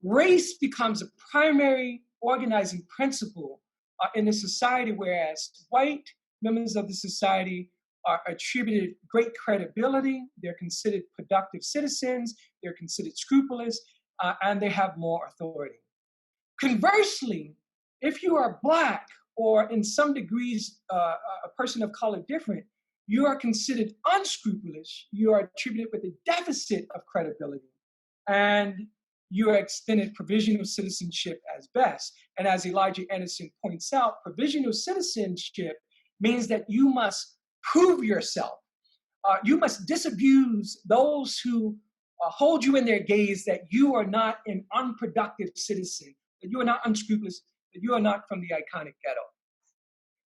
Race becomes a primary organizing principle in a society, whereas white members of the society are attributed great credibility, they're considered productive citizens, they're considered scrupulous, and they have more authority. Conversely, if you are Black or in some degrees a person of color different, you are considered unscrupulous, you are attributed with a deficit of credibility, and you are extended provisional citizenship as best. And as Elijah Anderson points out, provisional citizenship means that you must prove yourself. You must disabuse those who hold you in their gaze that you are not an unproductive citizen, that you are not unscrupulous, that you are not from the iconic ghetto.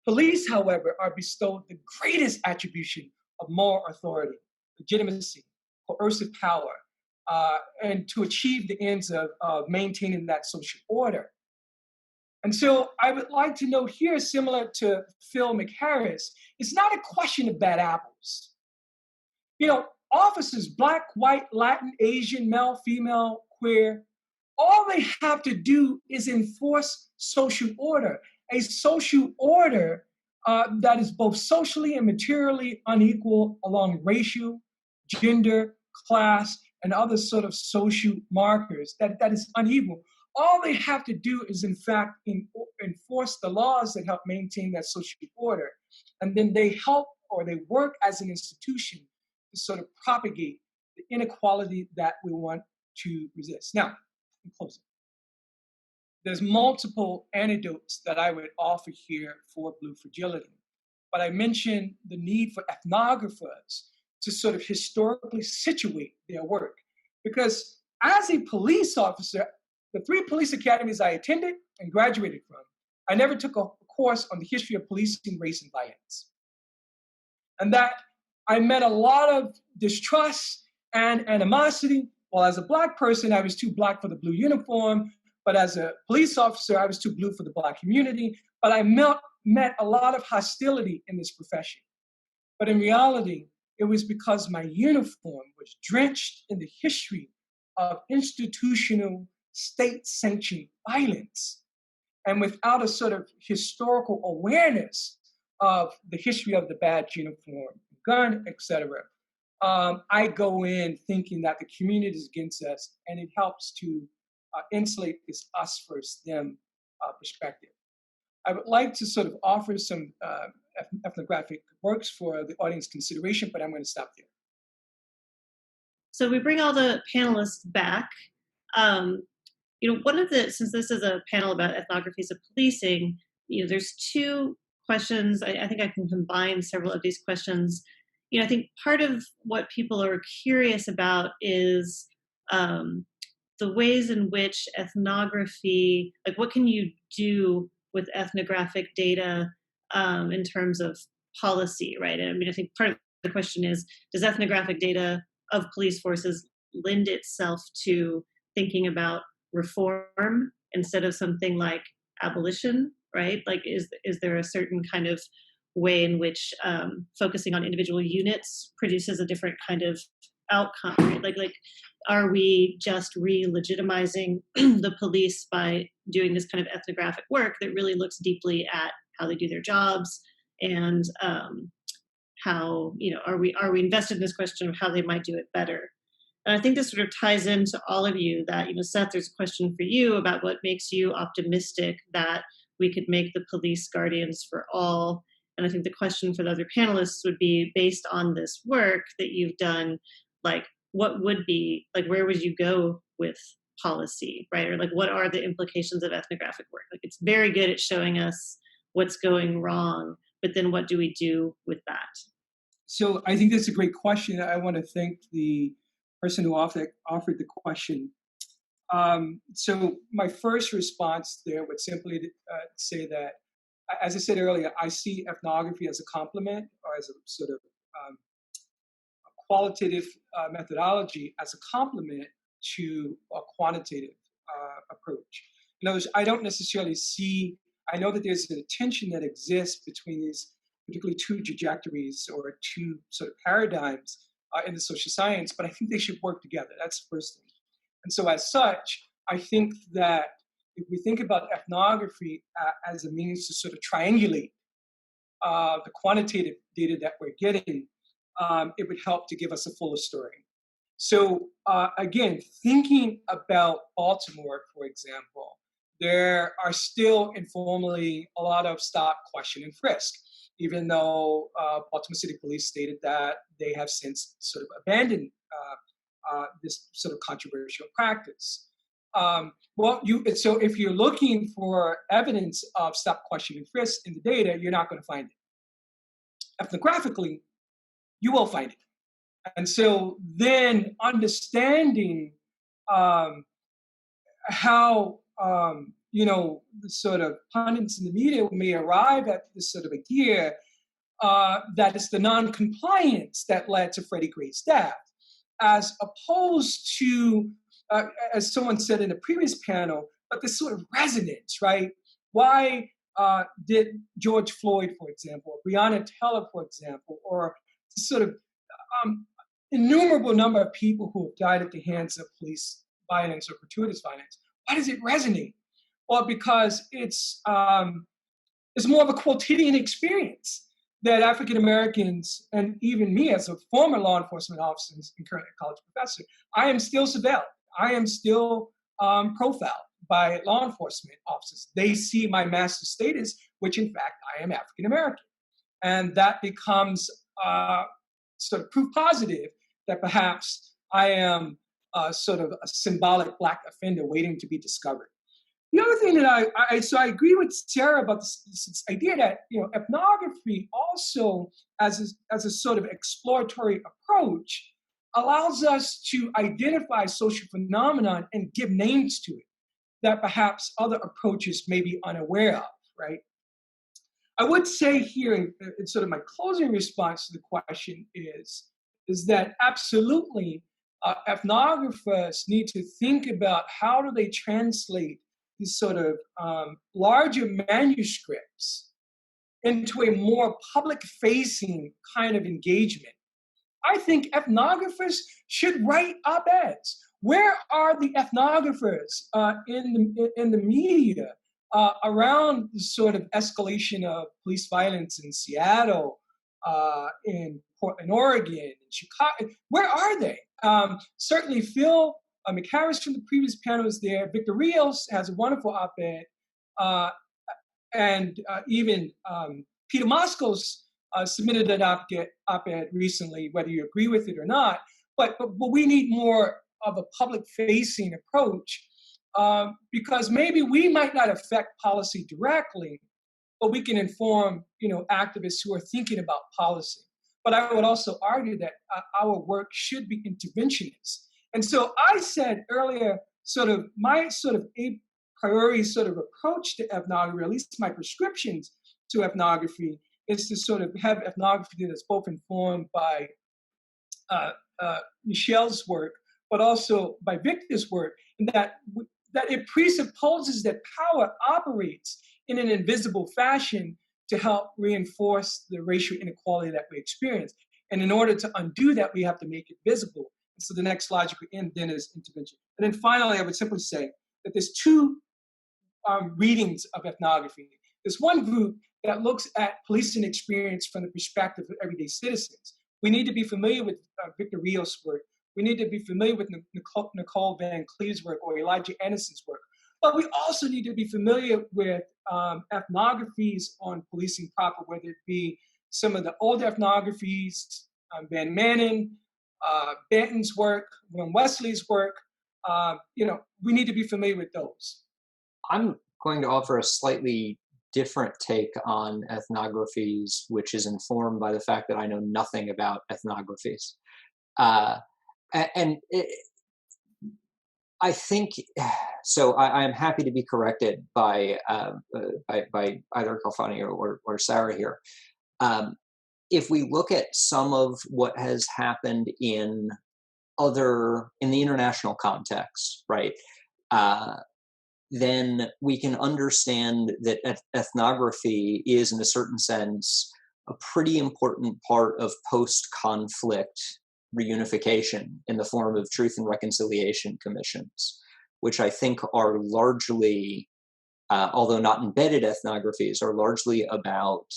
Police, however, are bestowed the greatest attribution of moral authority, legitimacy, coercive power, and to achieve the ends of maintaining that social order. And so I would like to note here, similar to Phil McHarris, it's not a question of bad apples. You know, officers, Black, white, Latin, Asian, male, female, queer, all they have to do is enforce social order, a social order that is both socially and materially unequal along racial, gender, class, and other sort of social markers that is unequal. All they have to do is, in fact, enforce the laws that help maintain that social order. And then they help, or they work as an institution to sort of propagate the inequality that we want to resist. Now, in closing, there's multiple anecdotes that I would offer here for blue fragility. But I mentioned the need for ethnographers to sort of historically situate their work. Because as a police officer, the 3 police academies I attended and graduated from, I never took a course on the history of policing, race, and violence. And that I met a lot of distrust and animosity. Well, as a Black person, I was too Black for the blue uniform. But as a police officer, I was too blue for the Black community. But I met a lot of hostility in this profession. But in reality, it was because my uniform was drenched in the history of institutional state-sanctioned violence. And without a sort of historical awareness of the history of the badge, uniform, gun, etc., I go in thinking that the community is against us, and it helps to insulate this us versus them perspective. I would like to sort of offer some ethnographic works for the audience consideration, but I'm going to stop there. So we bring all the panelists back. One of the, since this is a panel about ethnographies of policing, there's two questions. I think I can combine several of these questions. I think part of what people are curious about is the ways in which ethnography, like what can you do with ethnographic data in terms of policy, right? I mean, I think part of the question is, does ethnographic data of police forces lend itself to thinking about reform instead of something like abolition, right? Like, is there a certain kind of way in which focusing on individual units produces a different kind of outcome, right? Like, are we just re-legitimizing the police by doing this kind of ethnographic work that really looks deeply at how they do their jobs and how, are we invested in this question of how they might do it better? And I think this sort of ties into all of you that, Seth, there's a question for you about what makes you optimistic that we could make the police guardians for all. And I think the question for the other panelists would be, based on this work that you've done, like, what would be, like, where would you go with policy, right? Or like, what are the implications of ethnographic work? Like, it's very good at showing us what's going wrong, but then what do we do with that? So I think that's a great question. I want to thank the person who offered the question. So my first response there would simply say that, as I said earlier, I see ethnography as a complement or as a sort of qualitative methodology as a complement to a quantitative approach. In other words, I don't necessarily see, I know that there's a tension that exists between these particularly two trajectories or two sort of paradigms in the social science, but I think they should work together. That's the first thing. And so as such, I think that if we think about ethnography as a means to sort of triangulate the quantitative data that we're getting, it would help to give us a fuller story. So again, thinking about Baltimore, for example, there are still informally a lot of stop, question, and frisk, even though Baltimore City Police stated that they have since sort of abandoned this sort of controversial practice. So if you're looking for evidence of stop, question, and frisk in the data, you're not going to find it. Ethnographically, you will find it. And so then understanding how, the sort of pundits in the media may arrive at this sort of idea that it's the non-compliance that led to Freddie Gray's death, as opposed to, as someone said in the previous panel, but this sort of resonance, right? Why did George Floyd, for example, or Breonna Taylor, for example, or sort of innumerable number of people who have died at the hands of police violence or gratuitous violence, why does it resonate? Well, because it's more of a quotidian experience that African Americans, and even me as a former law enforcement officer and current college professor, I am still surveilled. I am still profiled by law enforcement officers. They see my master status, which in fact I am African American. And that becomes sort of proof positive that perhaps I am sort of a symbolic Black offender waiting to be discovered. The other thing that I agree with Sarah about this idea that ethnography also as a sort of exploratory approach allows us to identify social phenomenon and give names to it that perhaps other approaches may be unaware of, right? I would say here in sort of my closing response to the question is that absolutely ethnographers need to think about how do they translate these sort of larger manuscripts into a more public-facing kind of engagement I think ethnographers should write op-eds. Where are the ethnographers in the media around the sort of escalation of police violence in Seattle, in Portland, Oregon, in Chicago? Where are they? Certainly Phil McHarris from the previous panel is there. Victor Rios has a wonderful op-ed. And even Peter Moskos submitted an op-ed recently, whether you agree with it or not. But we need more of a public-facing approach because maybe we might not affect policy directly, but we can inform, activists who are thinking about policy. But I would also argue that our work should be interventionist. And so I said earlier, my a priori approach to ethnography, or at least my prescriptions to ethnography, is to have ethnography that's both informed by Michelle's work, but also by Victor's work, and that it presupposes that power operates in an invisible fashion to help reinforce the racial inequality that we experience. And in order to undo that, we have to make it visible. And so the next logical end then is intervention. And then finally, I would simply say that there's two readings of ethnography. There's one group that looks at policing experience from the perspective of everyday citizens. We need to be familiar with Victor Rios' work. We need to be familiar with Nicole Van Cleve's work or Elijah Anderson's work. But we also need to be familiar with ethnographies on policing proper, whether it be some of the old ethnographies, Van Manen, Benton's work, William Wesley's work. We need to be familiar with those. I'm going to offer a slightly different take on ethnographies, which is informed by the fact that I know nothing about ethnographies. I think, so I am happy to be corrected by either Calfani or Sarah here. If we look at some of what has happened in the international context, right, then we can understand that ethnography is, in a certain sense, a pretty important part of post-conflict reunification in the form of truth and reconciliation commissions, which I think are largely, although not embedded ethnographies, are largely about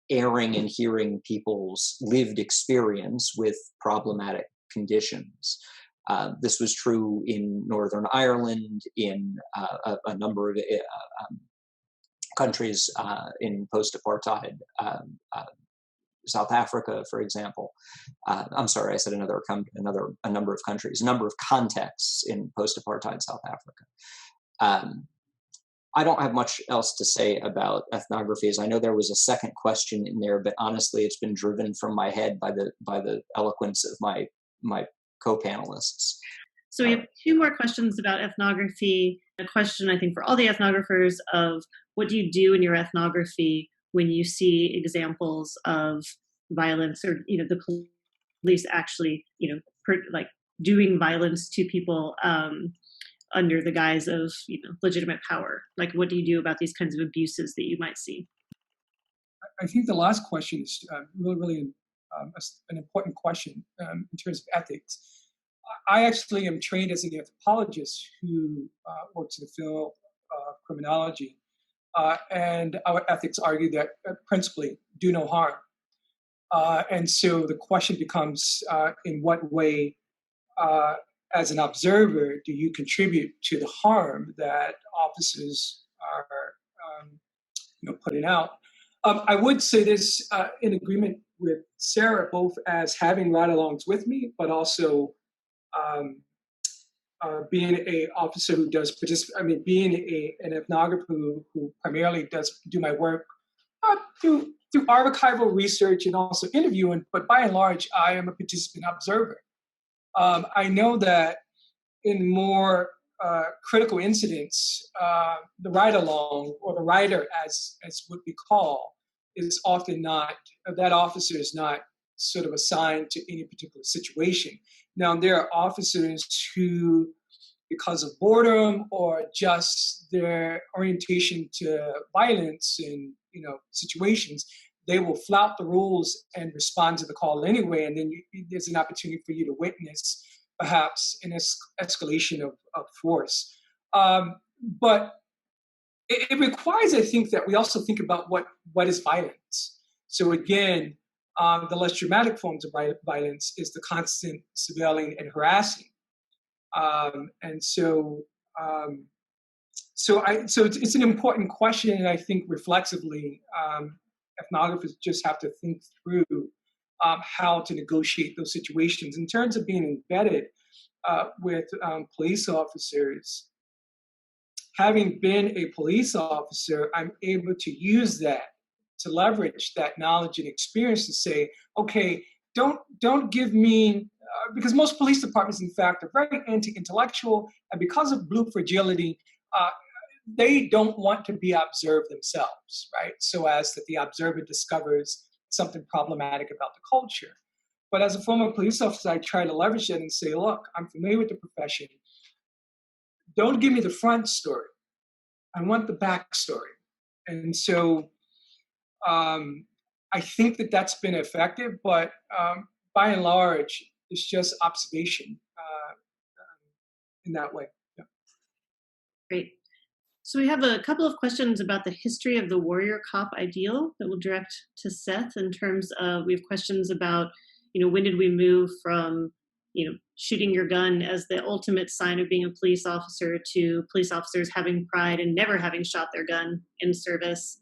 airing and hearing people's lived experience with problematic conditions. This was true in Northern Ireland, in a number of countries in post-apartheid, South Africa, for example. I'm sorry, I said a number of countries, a number of contexts in post-apartheid South Africa. I don't have much else to say about ethnographies. I know there was a second question in there, but honestly, it's been driven from my head by the eloquence of my co-panelists. So we have two more questions about ethnography. A question, I think, for all the ethnographers of what do you do in your ethnography when you see examples of violence or, the police actually, doing violence to people under the guise of, legitimate power? Like, what do you do about these kinds of abuses that you might see? I think the last question is really an important question in terms of ethics. I actually am trained as an anthropologist who works in the field of criminology, and our ethics argue that principally do no harm. And so the question becomes, in what way, as an observer, do you contribute to the harm that officers are putting out? I would say this in agreement with Sarah, both as having ride-alongs with me, but also being an officer who does participate, being an ethnographer who primarily does do my work through archival research and also interviewing, but by and large, I am a participant observer. I know that in more critical incidents, the ride-along or the rider, as what we call, is often not, that officer is not sort of assigned to any particular situation. Now, there are officers who, because of boredom or just their orientation to violence in situations, they will flout the rules and respond to the call anyway, and then there's an opportunity for you to witness perhaps an escalation of force. But it requires, I think, that we also think about what is violence. So again, the less dramatic forms of violence is the constant surveilling and harassing. So it's an important question, and I think reflexively, ethnographers just have to think through how to negotiate those situations. In terms of being embedded with police officers, having been a police officer, I'm able to use that, to leverage that knowledge and experience to say, okay, don't give me, because most police departments, in fact, are very anti-intellectual, and because of blue fragility, they don't want to be observed themselves, right? So as that the observer discovers something problematic about the culture. But as a former police officer, I try to leverage that and say, look, I'm familiar with the profession. Don't give me the front story. I want the back story. And so I think that that's been effective, but by and large, it's just observation in that way. Yeah. Great. So we have a couple of questions about the history of the warrior cop ideal that we'll direct to Seth in terms of, we have questions about, when did we move from, shooting your gun as the ultimate sign of being a police officer to police officers having pride and never having shot their gun in service.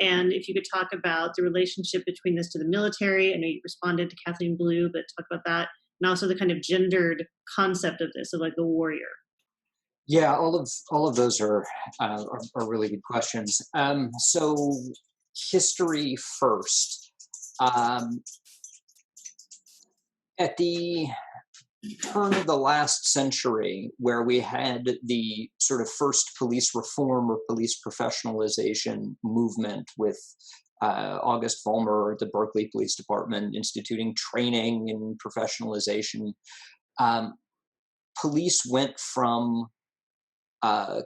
And if you could talk about the relationship between this to the military. I know you responded to Kathleen Blue, but talk about that. And also the kind of gendered concept of this, of like the warrior. Yeah, all of those are really good questions. So history first. At the turn of the last century, where we had the sort of first police reform or police professionalization movement with August Vollmer at the Berkeley Police Department instituting training and professionalization, police went from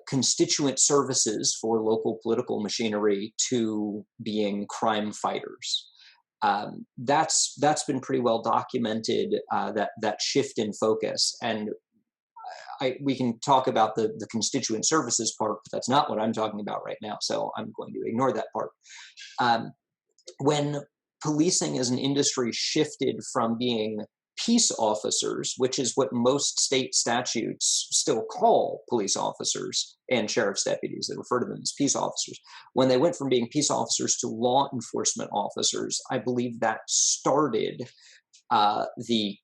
constituent services for local political machinery to being crime fighters. That's been pretty well documented, that shift in focus. And we can talk about the constituent services part, but that's not what I'm talking about right now, so I'm going to ignore that part. When policing as an industry shifted from being peace officers, which is what most state statutes still call police officers and sheriff's deputies, they refer to them as peace officers. When they went from being peace officers to law enforcement officers, I believe that started the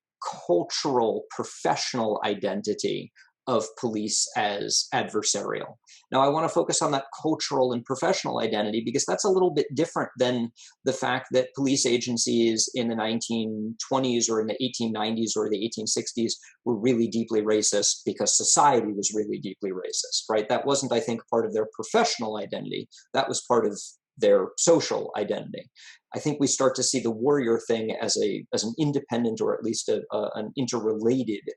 cultural professional identity of police as adversarial. Now, I want to focus on that cultural and professional identity because that's a little bit different than the fact that police agencies in the 1920s or in the 1890s or the 1860s were really deeply racist because society was really deeply racist, right? That wasn't, I think, part of their professional identity. That was part of their social identity. I think we start to see the warrior thing as an independent or at least an interrelated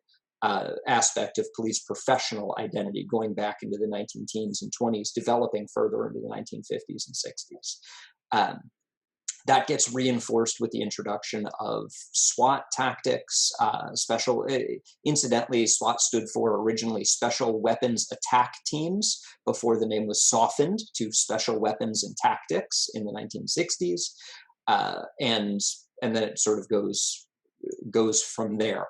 aspect of police professional identity going back into the 19-teens and 20s, developing further into the 1950s and 60s. That gets reinforced with the introduction of SWAT tactics. Incidentally, SWAT stood for originally Special Weapons Attack Teams before the name was softened to Special Weapons and Tactics in the 1960s. And then it sort of goes from there.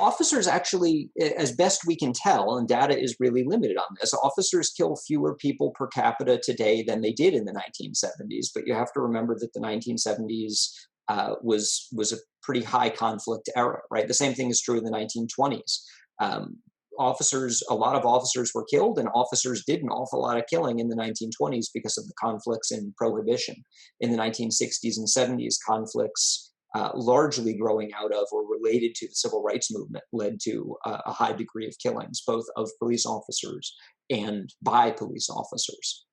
Officers actually, as best we can tell, and data is really limited on this, officers kill fewer people per capita today than they did in the 1970s. But you have to remember that the 1970s was a pretty high conflict era, right? The same thing is true in the 1920s. A lot of officers were killed, and officers did an awful lot of killing in the 1920s because of the conflicts in Prohibition. In the 1960s and 70s, conflicts largely growing out of or related to the civil rights movement led to a high degree of killings, both of police officers and by police officers.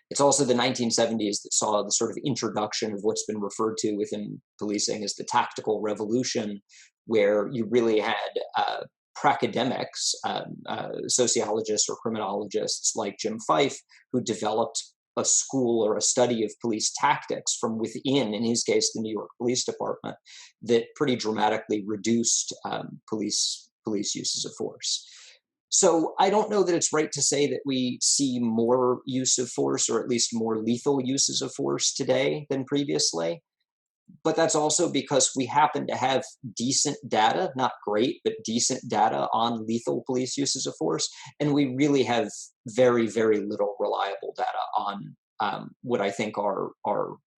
It's also the 1970s that saw the sort of introduction of what's been referred to within policing as the tactical revolution, where you really had pracademics, sociologists or criminologists like Jim Fife, who developed a school or a study of police tactics from within, in his case, the New York Police Department, that pretty dramatically reduced police uses of force. So I don't know that it's right to say that we see more use of force, or at least more lethal uses of force today than previously. But that's also because we happen to have decent data, not great, but decent data on lethal police uses of force. And we really have very, very little reliable data on what I think are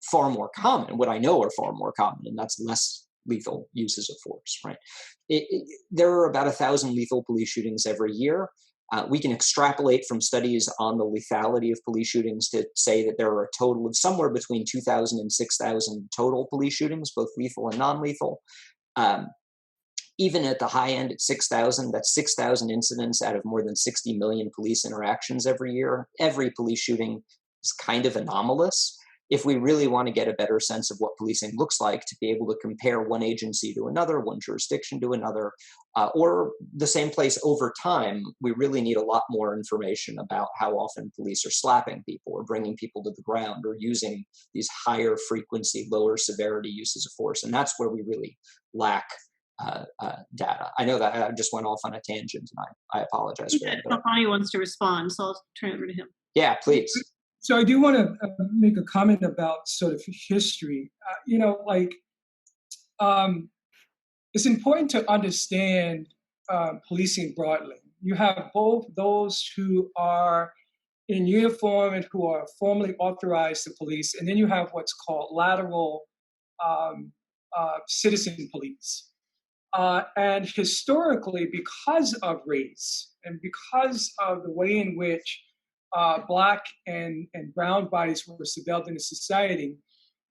far more common, what I know are far more common, and that's less lethal uses of force, right? There are about 1,000 lethal police shootings every year. We can extrapolate from studies on the lethality of police shootings to say that there are a total of somewhere between 2,000 and 6,000 total police shootings, both lethal and non-lethal. Even at the high end at 6,000, that's 6,000 incidents out of more than 60 million police interactions every year. Every police shooting is kind of anomalous. If we really want to get a better sense of what policing looks like, to be able to compare one agency to another, one jurisdiction to another, or the same place over time, we really need a lot more information about how often police are slapping people or bringing people to the ground or using these higher frequency, lower severity uses of force. And that's where we really lack data. I know that I just went off on a tangent, and I apologize for that. Calfani wants to respond, so I'll turn it over to him. Yeah, please. So I do want to make a comment about sort of history. It's important to understand policing broadly. You have both those who are in uniform and who are formally authorized to police, and then you have what's called lateral citizen police. And historically, because of race and because of the way in which Black and brown bodies were surveilled in the society,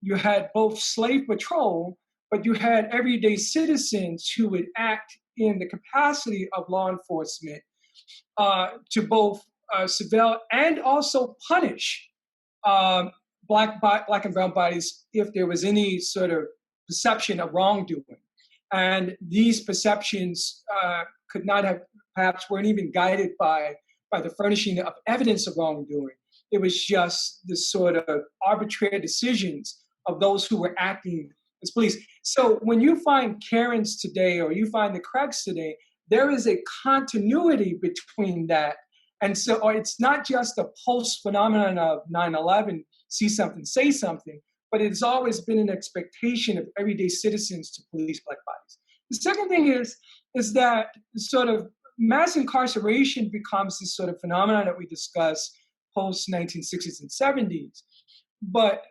you had both slave patrol, but you had everyday citizens who would act in the capacity of law enforcement to both surveil and also punish Black and brown bodies if there was any sort of perception of wrongdoing. And these perceptions could not have, perhaps weren't even guided by the furnishing of evidence of wrongdoing. It was just the sort of arbitrary decisions of those who were acting as police. So when you find Karens today, or you find the Craigs today, there is a continuity between that. And so it's not just a post phenomenon of 9/11, see something, say something, but it's always been an expectation of everyday citizens to police Black bodies. The second thing is that sort of mass incarceration becomes this sort of phenomenon that we discuss post 1960s and 70s. But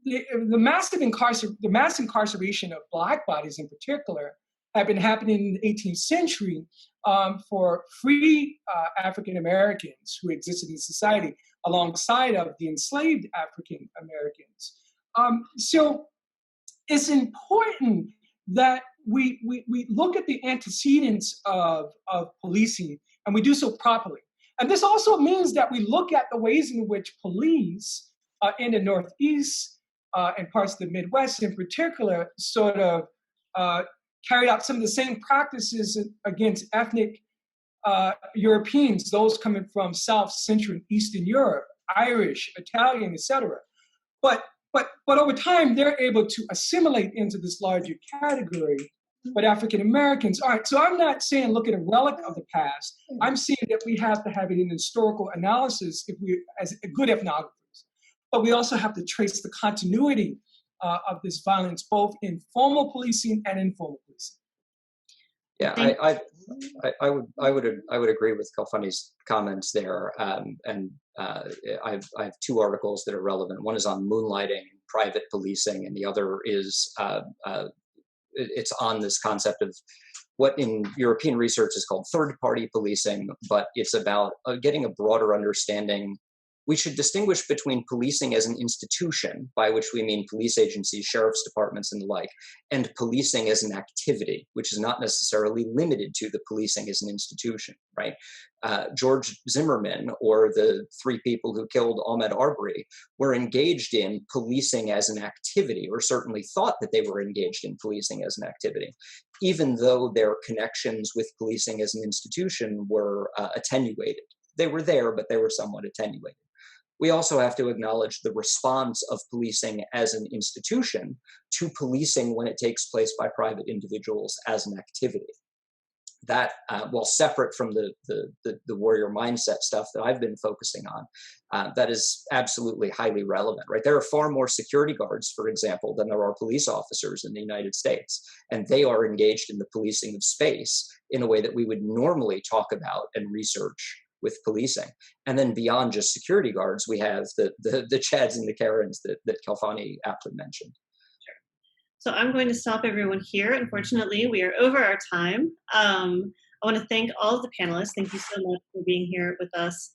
the mass incarceration of Black bodies in particular had been happening in the 18th century for free African Americans who existed in society alongside of the enslaved African Americans. So it's important that we look at the antecedents of policing, and we do so properly. And this also means that we look at the ways in which police in the Northeast and parts of the Midwest in particular sort of carried out some of the same practices against ethnic Europeans, those coming from South, Central, and Eastern Europe, Irish, Italian, etc. But over time, they're able to assimilate into this larger category. But African Americans, all right, so I'm not saying look at a relic of the past. I'm saying that we have to have it in historical analysis if we, as good ethnographers. But we also have to trace the continuity of this violence, both in formal policing and informal policing. Yeah, I would agree with Calfani's comments there, and I have two articles that are relevant. One is on moonlighting, private policing, and the other is it's on this concept of what in European research is called third-party policing, but it's about getting a broader understanding. We should distinguish between policing as an institution, by which we mean police agencies, sheriff's departments, and the like, and policing as an activity, which is not necessarily limited to the policing as an institution, right? George Zimmerman, or the three people who killed Ahmaud Arbery, were engaged in policing as an activity, or certainly thought that they were engaged in policing as an activity, even though their connections with policing as an institution were attenuated. They were there, but they were somewhat attenuated. we also have to acknowledge the response of policing as an institution to policing when it takes place by private individuals as an activity. That, while separate from the warrior mindset stuff that I've been focusing on, that is absolutely highly relevant, right? There are far more security guards, for example, than there are police officers in the United States, and they are engaged in the policing of space in a way that we would normally talk about and research with policing. And then beyond just security guards, we have the Chads and the Karens that Calfani aptly mentioned. So I'm going to stop everyone here. Unfortunately, we are over our time. I want to thank all of the panelists. Thank you so much for being here with us.